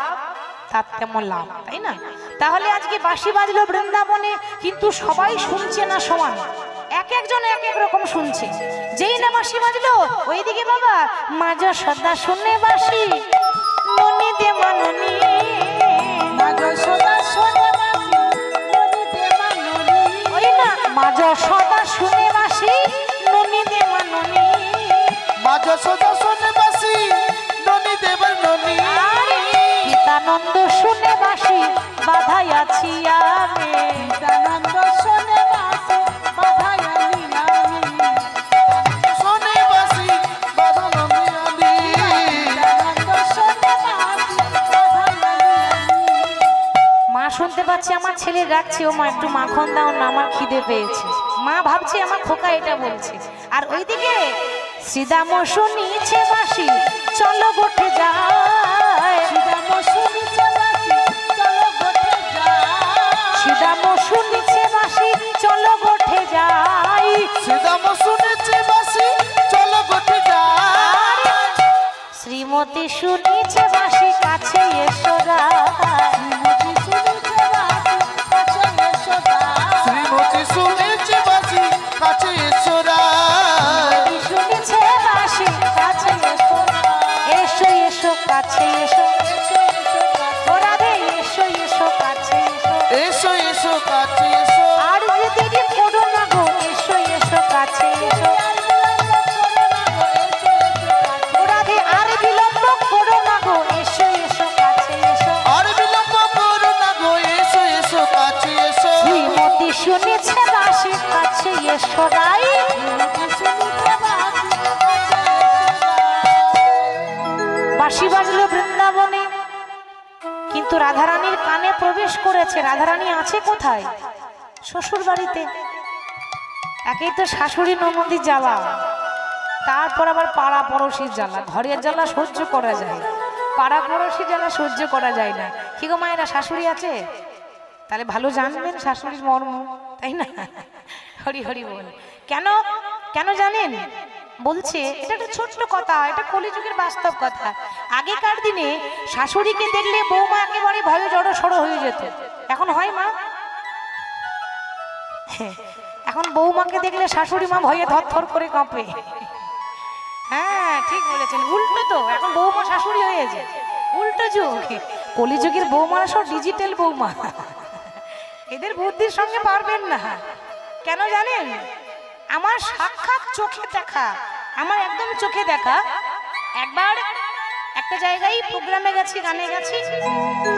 Speaker 1: তার তেমন লাভ, তাই না? তাহলে আজকে বাঁশি বাজলো বৃন্দাবনে, কিন্তু সবাই শুনছে না সমান, এক একজন এক এক রকম শুনছে। যেই না বাঁশি বাজলো, ওইদিকে বাবা মাজা সদা শুনে বাঁশি, মনি দে মাননি,
Speaker 3: মাজা সদা শুনে বাঁশি, মনি দে মাননি,
Speaker 1: ওই না মাজা সদা শুনে বাঁশি, মনি দে মাননি,
Speaker 2: মাজা সদা শুনে বাঁশি, ননি দেবার ননি,
Speaker 1: নিতানন্দ শুনে বাঁশি, বাধাই আছি আমি,
Speaker 3: নিত্যানন্দ শুনে বাঁশি, বাধাই আনি আমি,
Speaker 2: শুনে বাঁশি, বাধা ননি আনি।
Speaker 3: নিত্যানন্দ শুনে বাঁশি, বাধাই আনি আমি।
Speaker 1: মা শুনতে পাচ্ছি আমার ছেলে ডাকছে, ও মা একটু মাখন দাও না, আমার খিদে পেয়েছে। মা ভাবছে আমার খোকা এটা বলছে, আর ওইদিকে শ্রীদাম শুনিছে বাঁশি, চলো গোঠে যায়,
Speaker 3: শ্রীরাম শুনিছে বাঁশি, চলো গোঠে যাই।
Speaker 1: শ্রীদাম শুনিছে বাঁশি, চলো গোঠে যাই,
Speaker 2: শ্রীদাম শুনেছে বাঁশি, চলো গোঠে যাই।
Speaker 1: শ্রীমতী শুনিছে বাঁশি, কাছে এসো রায়,
Speaker 3: শ্রীমতী শুনিছে বাঁশি, কাছে এসো যাই।
Speaker 2: শ্রীমতী শুনেছে বাঁশি, কাছে এসো রায়।
Speaker 1: শুনিছে বাঁশি, কাছে এসো, এসো এসো কাছে এসো,
Speaker 3: এসো এসো কাছে,
Speaker 1: ও রাধে এসো এসো কাছে এসো,
Speaker 2: এসো এসো কাছে এসো।
Speaker 1: আর যে দেরি করো না গো, এসো এসো কাছে এসো,
Speaker 3: আর বিলম্ব করো না গো, এসো এসো কাছে,
Speaker 1: ও রাধে আর বিলম্ব করো বাসি কাছে এসো গাই। বাঁশি বাজলো বৃন্দাবনে, কিন্তু রাধারানীর কানে প্রবেশ করেছে। রাধারানী আছে কোথায়? শ্বশুর বাড়িতে। একেই তো শাশুড়ি ননদির জ্বালা, তারপর আবার পাড়া পড়শির জ্বালা। ঘরের জ্বালা সহ্য করা যায়, পাড়া পড়শির জ্বালা সহ্য করা যায় না। কি গো মায়েরা, শাশুড়ি আছে? তাহলে ভালো জানবেন শাশুড়ির মর্ম, তাই না? হরি হরি বল। কেন কেন জানেন? বলছে এটা একটা ছোট্ট কথা, এটা কলিযুগের বাস্তব কথা। আগেকার দিনে শাশুড়িকে দেখলে বৌমা একেবারে ভয়ে জড়ো সড়ো হয়ে যেত। এখন হয় মা? এখন বৌমাকে দেখলে শাশুড়ি মা ভয়ে থরথর করে কাঁপে। হ্যাঁ ঠিক বলেছেন, উল্টো তো, এখন বৌমা শাশুড়ি হয়েছে, উল্টো যুগ। কলিযুগের বৌমারা সব ডিজিটাল বৌমা, এদের বুদ্ধির সঙ্গে পারবেন না। কেন জানেন? আমার সাক্ষাৎ চোখে দেখা, আমার একদম চোখে দেখা। একবার একটা জায়গায় প্রোগ্রামে গেছি, গানে গেছি।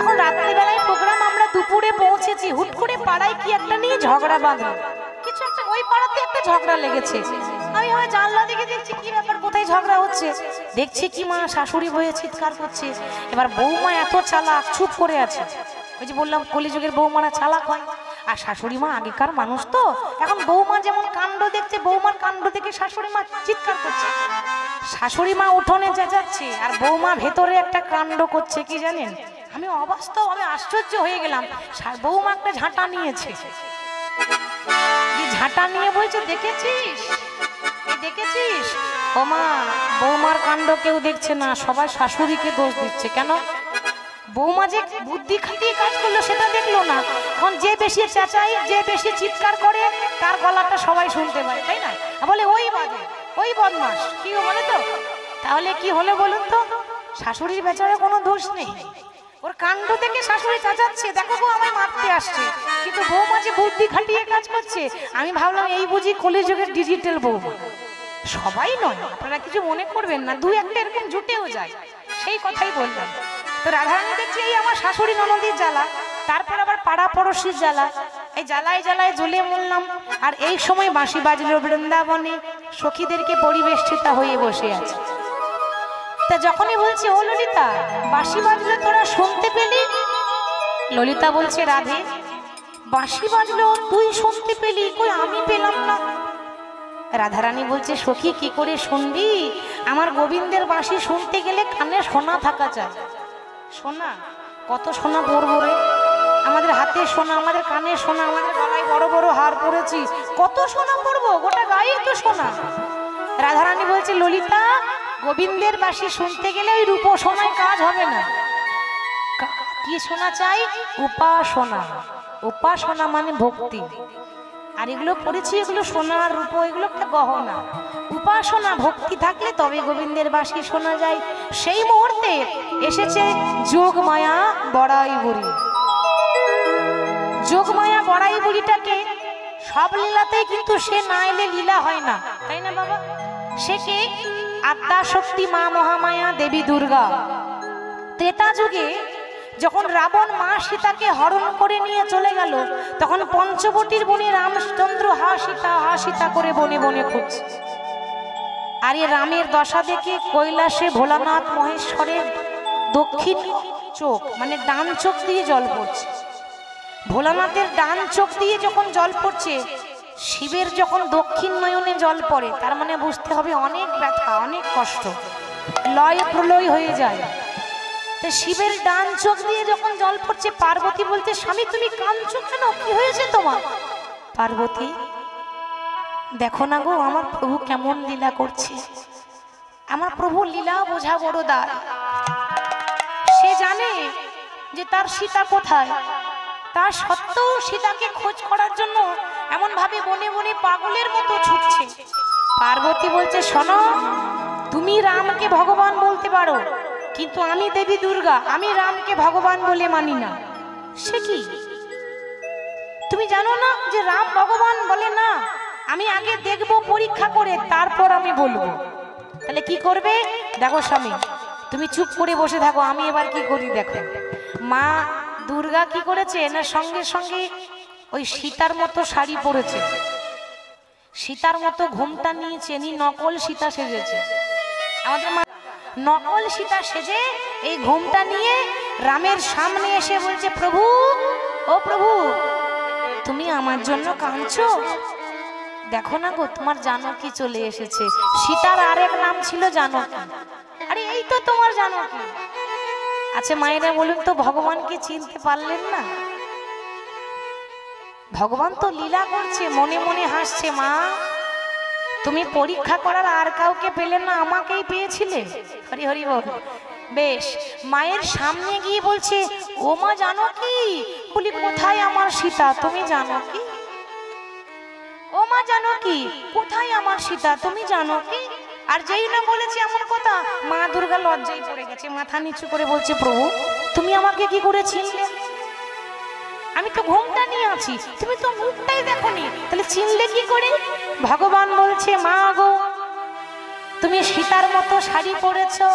Speaker 1: এখন রাত্রিবেলায় প্রোগ্রাম, আমরা দুপুরে পৌঁছেছি। হুট করে পাড়ায় কি একটা নিয়ে ঝগড়া বাঁধলো, কিছু একটা, ওই পাড়াতে একটা ঝগড়া লেগেছে। আমি হয় জানলা দিকে দেখছি কি ব্যাপার, কোথায় ঝগড়া হচ্ছে। দেখছি কি মা শাশুড়ি বয়ে চিৎকার করছে। এবার বৌমা এত চালাক, চুপ করে আছে। ওই যে বললাম কলিযুগের বৌমারা চালাক হয়। আর শাশুড়ি মা আগেকার মানুষ তো, এখন বৌমা যেমন কাণ্ড দেখছে, বৌমার কাণ্ড দেখে শাশুড়ি মা চিৎকার করছে। শাশুড়ি মা উঠোনে চেঁচাচ্ছে আর বৌমা ভেতরে একটা কাণ্ড করছে। কি জানেন? আমি অবাস্তব, আমি আশ্চর্য হয়ে গেলাম। বৌমা একটা ঝাঁটা নিয়েছে, ঝাঁটা নিয়ে বলছে দেখেছিস, দেখেছিস? ও মা, বৌমার কাণ্ড কেউ দেখছে না, সবাই শাশুড়িকে দোষ দিচ্ছে। কেন? বৌমা যে বুদ্ধি খাটিয়ে কাজ করলো সেটা দেখলো না। এখন যে বেশি চেঁচাই, যে বেশি চিৎকার করে, তার গলাটা সবাই শুনতে পায়, তাই না? বলে ওই বাজে, ওই বদমাস, কি বলে তো। তাহলে কি হলো বলুন তো? শাশুড়ির বেচারে কোনো দোষ নেই, ওর কাণ্ড থেকে শাশুড়ি চেঁচাচ্ছে, দেখো গো আমায় মারতে আসছে। কিন্তু বৌমা যে বুদ্ধি খাটিয়ে কাজ করছে, আমি ভাবলাম এই বুঝি কলিযুগের ডিজিটাল বৌমা। সবাই নয়, আপনারা কিছু মনে করবেন না, দু একটা এরকম জুটেও যায়, সেই কথাই বললাম। তো রাধারানী দেখছি এই আমার শাশুড়ি ননদির জ্বালা, তারপর আবার পাড়া পড়শির জ্বালা, এই জ্বালায় জ্বালায় জ্বলে মরলাম। আর এই সময় বাঁশি বাজলো বৃন্দাবনে, সখীদেরকে পরিবেষ্টিতা হয়ে বসে আছে। তা যখনই বলছে ও ললিতা, বাঁশি বাজলো তোরা শুনতে পেলি? ললিতা বলছে রাধে, বাঁশি বাজলো তুই শুনতে পেলি, কই আমি পেলাম না। রাধারানী বলছে সখী কি করে শুনবি, আমার গোবিন্দের বাঁশি শুনতে গেলে কানে সোনা থাকা চাই। সোনা? কত সোনা পরবো রে? আমাদের হাতে সোনা, আমাদের কানে সোনা, আমাদের গলায় বড় বড় হার পরেছি, কত সোনা পরবো, গোটা গায়ে তো সোনা। রাধারানী বলছে ললিতা, গোবিন্দের বাঁশি শুনতে গেলে ওই রূপ সোনায় কাজ হবে না। কি সোনা চাই? উপাসনা। উপাসনা মানে ভক্তি। আর এগুলো পড়েছি, এগুলো সোনা আর রূপ, এগুলো একটা গহনা। উপাসনা ভক্তি থাকলে তবে গোবিন্দের বাঁশি শোনা যায়। সেই মুহূর্তে এসেছে যোগ মায়া বড়াই বুড়ি। যোগ মায়া বড়াই বুড়িটাকে সব লীলাতেই কিন্তু সে না এলে লীলা হয় না, তাই না বাবা? সে কে? আদ্যা শক্তি মা মহামায়া দেবী দুর্গা। ত্রেতা যুগে যখন রাবণ মা সীতাকে হরণ করে নিয়ে চলে গেল, তখন পঞ্চবটির বনে রামচন্দ্র হা সীতা করে বনে বনে খুঁজছে। আর এ রামের দশা দেখে কৈলাসে ভোলানাথ মহেশ্বরের দক্ষিণ চোখ মানে ডান চোখ দিয়ে জল পড়ছে। ভোলানাথের ডান চোখ দিয়ে যখন জল পড়ছে, শিবের যখন দক্ষিণ নয়নে জল পড়ে, তার মানে বুঝতে হবে অনেক ব্যথা, অনেক কষ্ট, লয় প্রলয় হয়ে যায়। তো শিবের ডান চোখ দিয়ে যখন জল পড়ছে, পার্বতী বলতে স্বামী তুমি কাঁদছো কেন, কি হয়েছে তোমার? পার্বতী, দেখো না গো আমার প্রভু কেমন লীলা করছে। আমার প্রভু লীলা বোঝা বড় দায়। সে জানে যে তার সীতা কোথায়, তার সত্ত্বেও সীতাকে খোঁজ করার জন্য এমন ভাবে বনে বনে পাগলের মতো ছুটছে। পার্বতী বলছে শোনো, তুমি রামকে ভগবান বলতে পারো, কিন্তু আমি দেবী দুর্গা, আমি রামকে ভগবান বলে মানি না। সে কি? তুমি জানো না যে রাম ভগবান বলে না? আমি আগে দেখব পরীক্ষা করে, তারপর আমি বলবো। তাহলে কি করবে? দেখো স্বামী, তুমি চুপ করে বসে থাকো, আমি এবার কি করি দেখো। মা দুর্গা কি করেছে না, সঙ্গে সঙ্গে ওই সীতার মতো শাড়ি পরেছে, সীতার মতো ঘোমটা নিয়েছে, নকল সীতা সেজেছে। আমাদের মা নকল সীতা সেজে এই ঘোমটা নিয়ে রামের সামনে এসে বলছে, প্রভু ও প্রভু, তুমি আমার জন্য কাঁদছো? দেখো না গো, তোমার জানকী চলে এসেছে। সীতার আরেক নাম ছিল জানকী। আরে এই তো তোমার জানকী। আচ্ছা মায়েরা বলুন তো, ভগবানকে চিনতে পারলেন না? ভগবান তো লীলা করছে, মনে মনে হাসছে। মা, তুমি পরীক্ষা করার আর কাউকে পেলে না, আমাকেই পেয়েছিলে। হরি হরি বল। বেশ, মায়ের সামনে গিয়ে বলছে, ও মা জানকী। বলি, কোথায় আমার সীতা? তুমি জানো কি? ও মা জানকী, কোথায় আমার সীতা? তুমি জানো কি? আর যেই না বলেছে এমন কথা, মা দুর্গা লজ্জায় পড়ে গেছে, মাথা নিচু করে বলছে, প্রভু তুমি আমাকে কি করে চিনলে? আমি তো ঘোমটা নিয়ে আছি, তুমি তো মুখটাই দেখোনি, তাহলে চিনলে কি করে? ভগবান বলছে, মা গো, তুমি সীতার মতো শাড়ি পরেছো,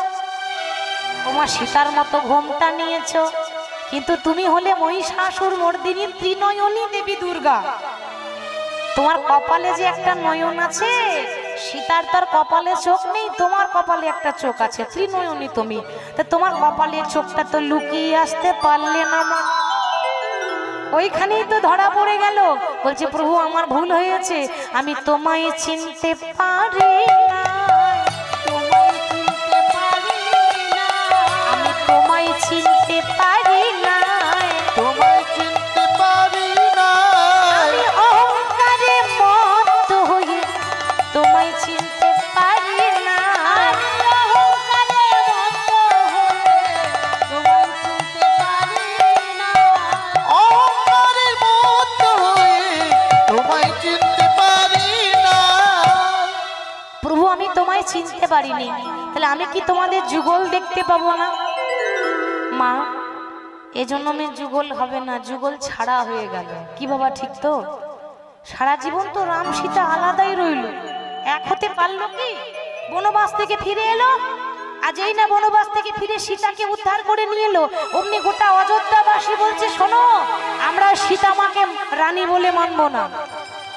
Speaker 1: তোমার সীতার মতো ঘোমটা নিয়েছো, কিন্তু তুমি হলে মহিষাসুর মর্দিনী ত্রিনয়নী দেবী দুর্গা। তোমার কপালে যে একটা নয়ন আছে, সীতার তার কপালে চোখ নেই, তোমার কপালে একটা চোখ আছে, ত্রিনয়নী তুমি। তা তোমার কপালের চোখটা তো লুকিয়ে আসতে পারলে না মা। ওইখানেই তো ধরা পড়ে গেল। বলছে, প্রভু আমার ভুল হয়েছে, আমি তোমায় চিনতে পারি না, আমি তোমায় চিনতে পারি না,
Speaker 2: তোমায় চিনতে পারি না,
Speaker 1: আমি অহংকারে মত্ত হয়ে তোমায় চিনতে পারি না,
Speaker 2: অহংকারের মতো হয়ে তোমায় চিনতে পারি না।
Speaker 1: প্রভু আমি তোমায় চিনতে পারিনি, তাহলে আমি কি তোমাদের যুগল দেখতে পাবো না? মা, এজন্য আমি যুগল হবে না, যুগল ছাড়া হয়ে গেল। কি বাবা, ঠিক তো? সারা জীবন তো রাম সীতা আলাদাই রইল, এক হতে পারলো কি? বনবাস থেকে ফিরে এলো, আজ এই না বনবাস থেকে ফিরে সীতাকে উদ্ধার করে নিয়ে এলো, অমনি গোটা অযোধ্যাবাসী বলছে, শোনো, আমরা সীতা মাকে রানী বলে মানবো না।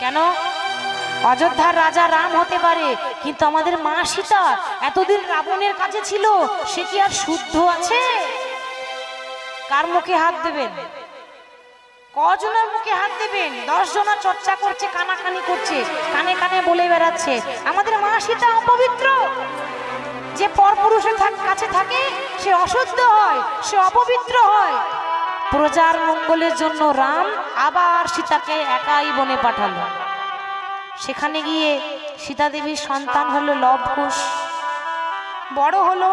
Speaker 1: কেন? অযোধ্যার রাজা রাম হতে পারে, কিন্তু আমাদের মা সীতা এতদিন রাবণের কাছে ছিল, সে কি আর শুদ্ধ আছে? কার মুখে হাত দেবেন? কজনের মুখে হাত দেবেন? 10 জনা চর্চা করছে, কানাকানি করছে, কানে কানে বলে বেড়াচ্ছে আমাদের মা সীতা অপবিত্র। যে পরপুরুষের কাছে থাকে সে অশুদ্ধ হয়, সে অপবিত্র হয়। প্রজার মঙ্গলের জন্য রাম আবার সীতাকে একাই বনে পাঠালো। সেখানে গিয়ে সীতা দেবীর সন্তান হলো লবকুশ, বড় হলো।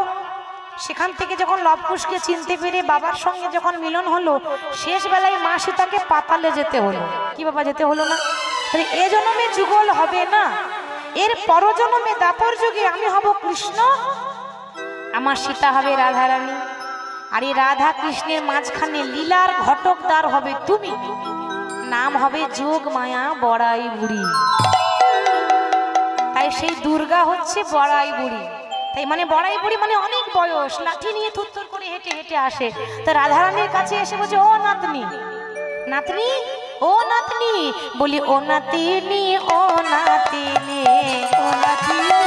Speaker 1: সেখান থেকে যখন লবকুশকে চিনতে পেরে বাবার সঙ্গে যখন মিলন হলো, শেষ বেলায় মা সীতাকে পাতালে যেতে হলো। কি বাবা, যেতে হলো না? তাহলে এ জন্মে যুগল হবে না, এর পরজন্মে দাপর যুগে আমি হব কৃষ্ণ, আমার সীতা হবে রাধারানী, আর এই রাধা কৃষ্ণের মাঝখানে লীলার ঘটকদার হবে তুমি, নাম হবে যোগ মায়া বড়াই বুড়ি। তাই সেই দুর্গা হচ্ছে বড়াই বুড়ি। তাই মানে বড়াই বুড়ি মানে অনেক বয়স, লাঠি নিয়ে থুরথুর করে হেঁটে হেঁটে আসে। তা রাধারানীর কাছে এসে বলছে, ও নাতনি, নাতনি, ও নাতনি। বলি, ও নাতিনি, ও নাতিনি, ও নাতিনি,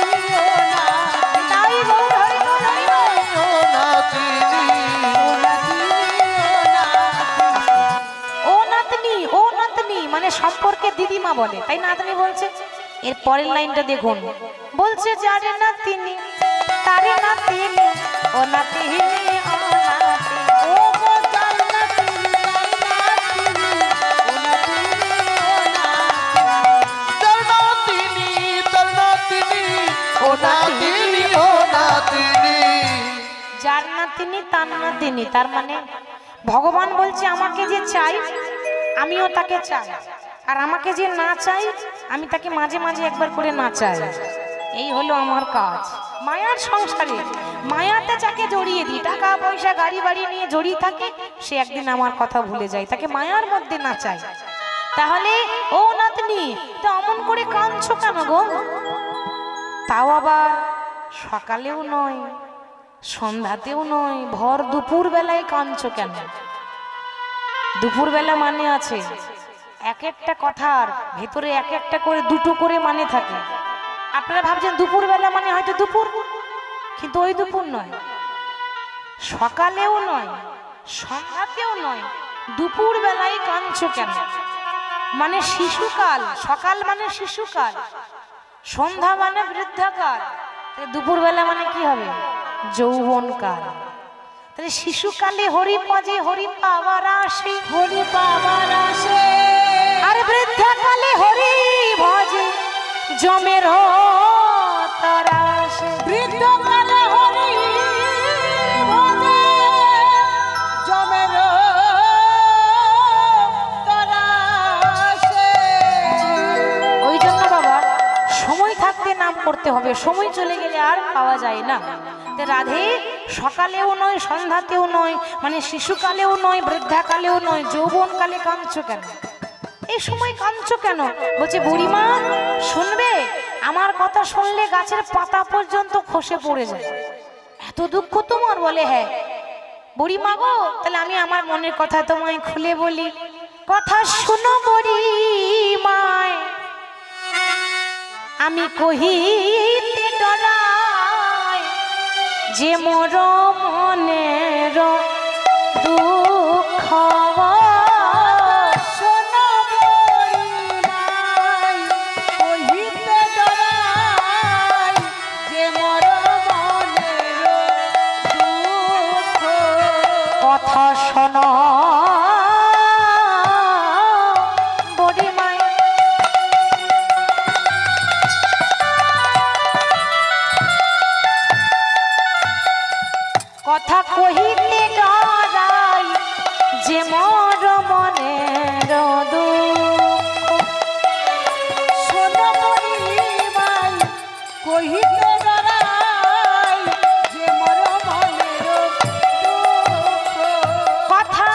Speaker 1: তাই গৌর হরি বল, হরি বল।
Speaker 2: ও নাতিনি,
Speaker 1: ও নাতনি, ও নাতনি মানে সম্পর্কে দিদিমা বলে, তাই নাতনি বলছে। এর পরের লাইনটা দেখুন, বলছে, যারে নাতিনি তারে নাতিনি, ও নাতিনি, ও নাতিনি, ও গো যার নাতিনি, তার নাতিনি, ও নাতিনি, ও নাতিনি,
Speaker 2: তার নাতিনি, ও নাতিনি, ও নাতিনি।
Speaker 1: যার নাতিনি তার নাতিনি, তার মানে ভগবান বলছে, আমাকে যে চাই আমিও তাকে চাই, আর আমাকে যে না চাই আমি তাকে মাঝে মাঝে একবার করে না চাই। এই হলো আমার কাজ। মায়ার সংসারে মায়াতে যাকে জড়িয়ে দিই, টাকা পয়সা গাড়ি বাড়ি নিয়ে জড়িয়ে থাকে, সে একদিন আমার কথা ভুলে যায়, তাকে মায়ার মধ্যে না চাই। তাহলে ও নাতনি, তো অমন করে কাঁদছো কেন গো? তাও আবার সকালেও নয়, সন্ধ্যাতেও নয়, ভর দুপুর বেলায় কাঁদছো কেন? দুপুর বেলা মানে আছে এক একটা কথার ভেতরে এক একটা করে দুটো করে মানে থাকে। আপনারা ভাবছেন দুপুরবেলা মানে হয়তো দুপুর, কিন্তু ওই দুপুর নয়, সকালেও নয়, সন্ধ্যাতেও নয়, দুপুর বেলায় কাঁদছো কেন? মানে শিশুকাল। সকাল মানে শিশুকাল, সন্ধ্যা মানে বৃদ্ধাকাল, দুপুর বেলা মানে কি হবে? যৌবনকাল। তাহলে শিশুকালে হরি পাজে হরি পাওয়ার আসে,
Speaker 3: হরি পাওয়ার আসে,
Speaker 1: আর বৃদ্ধাকালে হরি ভজে জমের তারা আসে।
Speaker 3: বৃদ্ধকালে হরি ভজে জমের তারা আসে।
Speaker 1: ওই জন্য বাবা সময় থাকতে নাম করতে হবে, সময় চলে গেলে আর পাওয়া যায় না। রাধে সকালেও নয়, সন্ধ্যাতেও নয়, মানে শিশুকালেও নয়, বৃদ্ধাকালেও নয়, যৌবনকালে কাঁদছো কেন? এই সময় কাঁদছো কেন? বলছে বুড়িমা শুনবে, আমার কথা শুনলে গাছের পাতা পর্যন্ত খসে পড়ে যায়, এত দুঃখ তোমার? বলে হ্যাঁ। বুড়িমা গো, তাহলে আমি আমার মনের কথা তোমায় খুলে বলি। কথা শুনো বুড়িমায়, আমি কহিতে ডরাই, যে মোর মনের দুঃখ।
Speaker 3: শোনো বুড়িমাই, কহিতে ডরাই, যে মোর মনের দুঃখ।
Speaker 1: কথা শোনো বুড়িমায়, কথা কহিতে ডরাই, যে মোর মনের দুঃখ।
Speaker 3: শোনো বুড়িমাই, কহিতে ডরাই, যে মোর মনের দুঃখ।
Speaker 1: কথা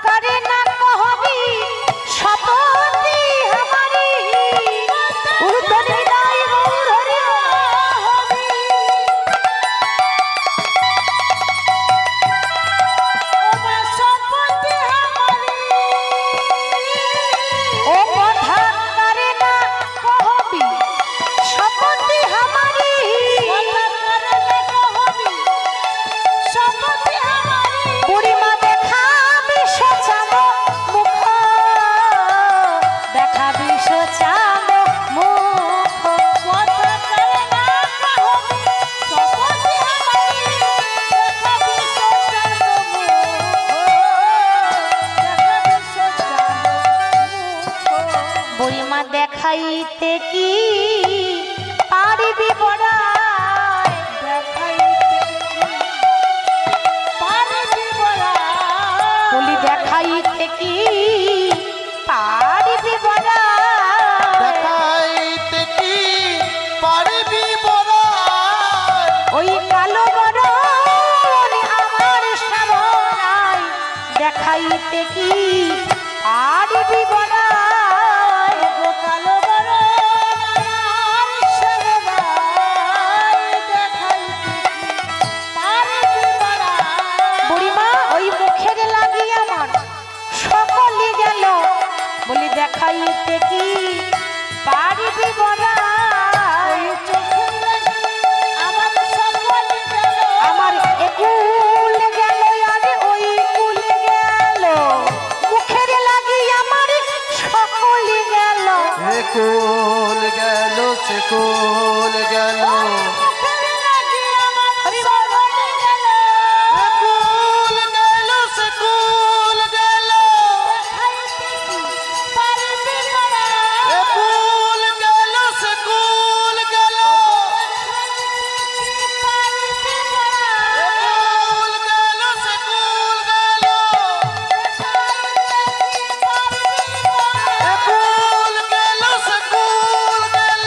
Speaker 1: করে না কহবি শপথি আমারি, উর্ধ্বনি নাই গৌর হরি হবি।
Speaker 3: ওমা সম্পত্তি আমারি,
Speaker 1: ও কথা করে না কহবি শপথি আমারি,
Speaker 3: কথা করে না কহবি, সম্পত্তি আমারি।
Speaker 1: বুড়িমা দেখাবি সোচাম মুখ, দেখাবি সোচাম মুখ।
Speaker 3: কথা করে না কহবি, সম্পত্তি আমারি। দেখাবি সোচান মুখ, দেখাবি সোচান মুখ।
Speaker 1: বুড়িমা দেখাইতে কি পারিবি বড়াই,
Speaker 3: দেখাইতে পারিবি বড়াই।
Speaker 1: বলি দেখাইতে কি পারিবি বড়াই।
Speaker 2: দেখাইতে কি পারিবি বড়াই,
Speaker 1: ওই কালো বরণ আমার সামরাই, দেখাইতে কি পারিবি বড়াই।
Speaker 3: গো কালো বরণ আমার সর্বাই, দেখাইতে কি পারিবি বড়াই।
Speaker 1: বুড়িমা ওই মুখের লাগি আমার সকলি গেল, বলি দেখাইতে কি পারিবি বড়াই।
Speaker 3: ওই চোখের লাগি আমার সকল গেল,
Speaker 1: আমার একুল গেল আর ওই কুল গেল, মুখের লাগি আমার সকলি গেল।
Speaker 2: এ কুল গেল সে কুল গেল,
Speaker 3: মুখের লাগি আমার সকল গেল।
Speaker 2: এ কুল গেল সে কুল গেল,
Speaker 3: দেখাইতে কি পারিবি বড়াই।
Speaker 2: এ কুল গেল সে কুল গেল, এ কুল গেল সে কুল গেল, এ কুল গেল সে কুল গেল।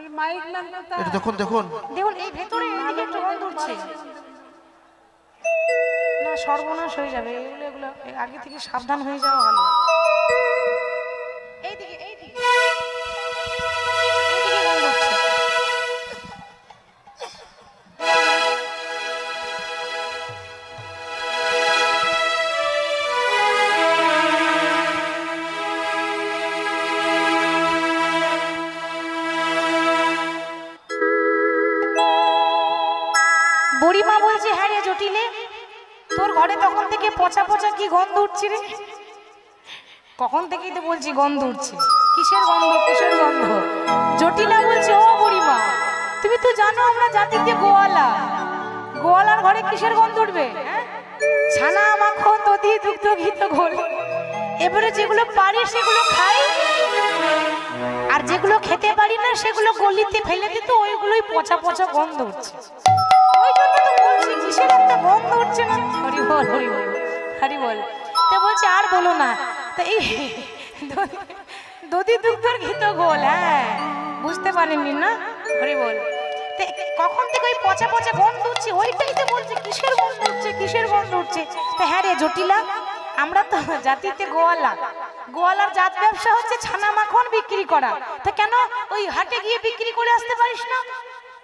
Speaker 3: বলি মাইক নাম কথা
Speaker 2: এটা দেখুন দেখুন
Speaker 1: দেখুন এই ভেতরে এইদিকে একটু গন্ধ উঠছে না, সর্বনাশ হয়ে যাবে। এগুলো এগুলো আগে থেকে সাবধান হয়ে যাওয়া ভালো। এইদিকে এইদিকে এইদিকে গন্ধ উঠছে। বুড়িমা বলছে, হ্যাঁ রে জটিলে, তোর ঘরে তখন থেকে পচা পচা কি গন্ধ উঠছে রে? কখন থেকেই তো বলছি গন্ধ উঠছে। কিসের গন্ধ, কিসের গন্ধ? জটিলা বলছে, ও বুড়িমা, তুমি তো জানো আমরা জাতিতে গোয়ালা, গোয়ালার ঘরে কিসের গন্ধ উঠবে? ছানা মাখন দধি দুগ্ধ ঘিত ঘোল। এবারে যেগুলো পারি সেগুলো খাই, আর যেগুলো খেতে পারি না সেগুলো গলিতে ফেলে দিত, ওইগুলোই পচা পচা গন্ধ উঠছে। ওই জন্য তো বলছি কিসের একটা গন্ধ উঠছে না। হরি বল হরি বল হরি বল। তো বলছে আর বলো না, তো এই দধি দুগ্ধর ঘিত ঘোল। হ্যাঁ, বুঝতে পারেননি না? হরি বল। কখন থেকে ওই পচা পচা গন্ধ উঠছে, ওইটাই তো বলছে কিসের গন্ধ উঠছে, কিসের গন্ধ উঠছে। তো হ্যাঁ রে জটিলা, আমরা তো জাতিতে গোয়ালা, গোয়ালার জাত ব্যবসা হচ্ছে ছানা মাখন বিক্রি করা। তো কেন ওই হাটে গিয়ে বিক্রি করে আসতে পারিস না?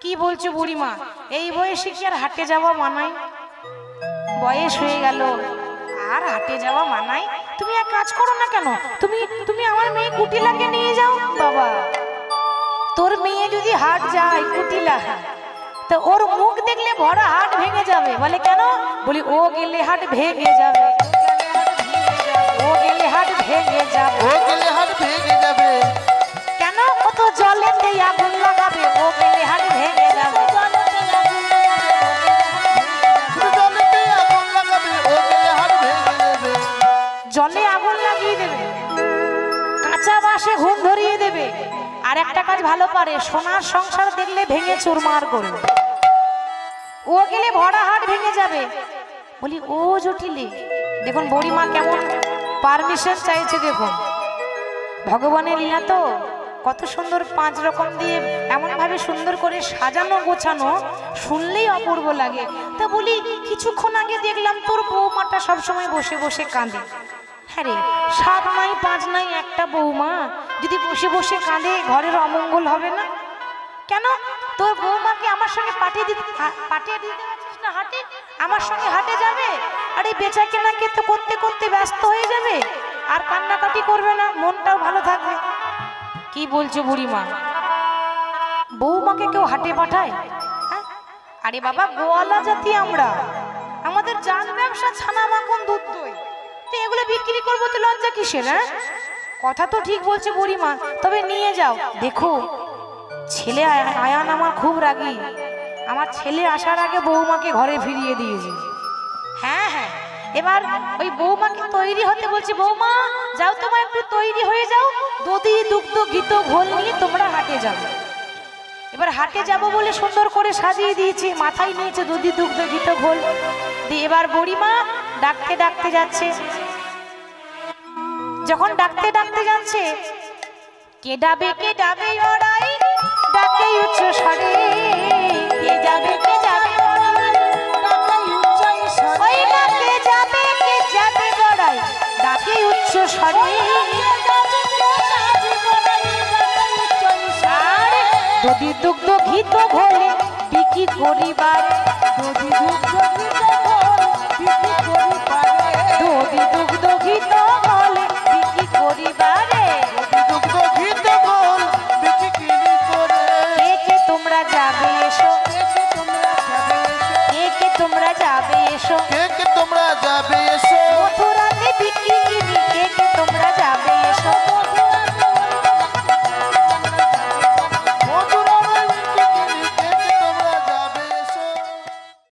Speaker 1: কি বলছো বুড়িমা, এই বয়সে কি আর হাটে যাওয়া মানায়? বয়স হয়ে গেল আর হাটে যাওয়া মানায়? তুমি এক কাজ করো না কেন, তুমি তুমি আমার মেয়ে কুটিলাকে নিয়ে যাও। বাবা, তোর মেয়ে যদি হাট যায় কুটিলা, তো ওর মুখ দেখলে ভরা হাট ভেঙে যাবে। বলে কেন? বলি ও গেলে হাট ভেঙে যাবে, ও গেলে হাট ভেঙে যাবে,
Speaker 2: ও গেলে হাট ভেঙে যাবে।
Speaker 1: কেন? ও তো জলেতে আগুন লাগাবে, ও গেলে হাট ভেঙে যাবে।
Speaker 2: জলেতে আগুন লাগাবে, ও গেলে হাট ভেঙে যাবে।
Speaker 1: জলে আগুন লাগিয়ে দেবে, কাঁচা বাসে ঘুম ধরিয়ে দেবে, আর একটা কাজ ভালো পারে, সোনার সংসার দেখলে ভেঙে চুরমার করবে। ও গেলে ভরা হাট ভেঙে যাবে। বলি ও জটিলে, দেখুন বুড়িমা কেমন পারমিশন চাইছে। দেখুন ভগবানের লীলা তো কত সুন্দর, 5 রকম দিয়ে এমন ভাবে সুন্দর করে সাজানো গোছানো, শুনলেই অপূর্ব লাগে। তা বলি কিছুক্ষণ আগে দেখলাম তোর বৌমাটা সবসময় বসে বসে কাঁদে। হ্যাঁ রে, 7 নাই 5 নাই একটা বৌমা যদি বসে বসে কাঁদে, ঘরের অমঙ্গল হবে না? কেন? তোর বৌমাকে আমার সঙ্গে পাঠিয়ে দিতে পারছিস না হাটে? আমার সঙ্গে হাটে যাবে, আর এই বেচা কেনাকে তো করতে করতে ব্যস্ত হয়ে যাবে, আর কান্নাকাটি করবে না, মনটাও ভালো থাকবে। কি বলছো বুড়িমা, বৌমাকে কেউ হাটে পাঠায়? হ্যাঁ, আরে বাবা, গোয়ালা জাতি আমরা, আমাদের জান ব্যবসা ছানা মাখন দুধ দই, তো এগুলো বিক্রি করবো তো লজ্জা কিসের? হ্যাঁ, কথা তো ঠিক বলছে বুড়িমা, তবে নিয়ে যাও। দেখো ছেলে আয়ান আমার খুব রাগী, আমার ছেলে আসার আগে বৌমাকে ঘরে ফিরিয়ে দিয়েছে। হ্যাঁ হ্যাঁ, এবার ওই বৌমাকে তৈরি হতে বলছি, বৌমা যাও, তোমার একটু তৈরি হয়ে যাও, দধি দুগ্ধ ঘিত ঘোল নিয়ে তোমরা হাটে যাবে। এবার হাটে যাব বলে সুন্দর করে সাজিয়ে দিয়েছে, মাথায় নিয়েছে দধি দুগ্ধ ঘিত ঘোল দিয়ে। এবার বুড়িমা ডাকতে ডাকতে যাচ্ছে, যখন ডাকতে ডাকতে যাচ্ছে, কে ডাবে ওরাই ডাকে উচ্চ স্বরে, কে যাবে ওরাই ওই ডাকে যাবে ওরাই ডাকে উচ্চ স্বরে। আর দধি দুগ্ধ ঘিত ঘোলে বিক্রি করিবার, দধি দুগ্ধ ঘিত ঘোলে বিক্রি করিবারে, তোমরা যাবে এসো, কে তোমরা যাবে এসো,
Speaker 2: কে তোমরা যাবে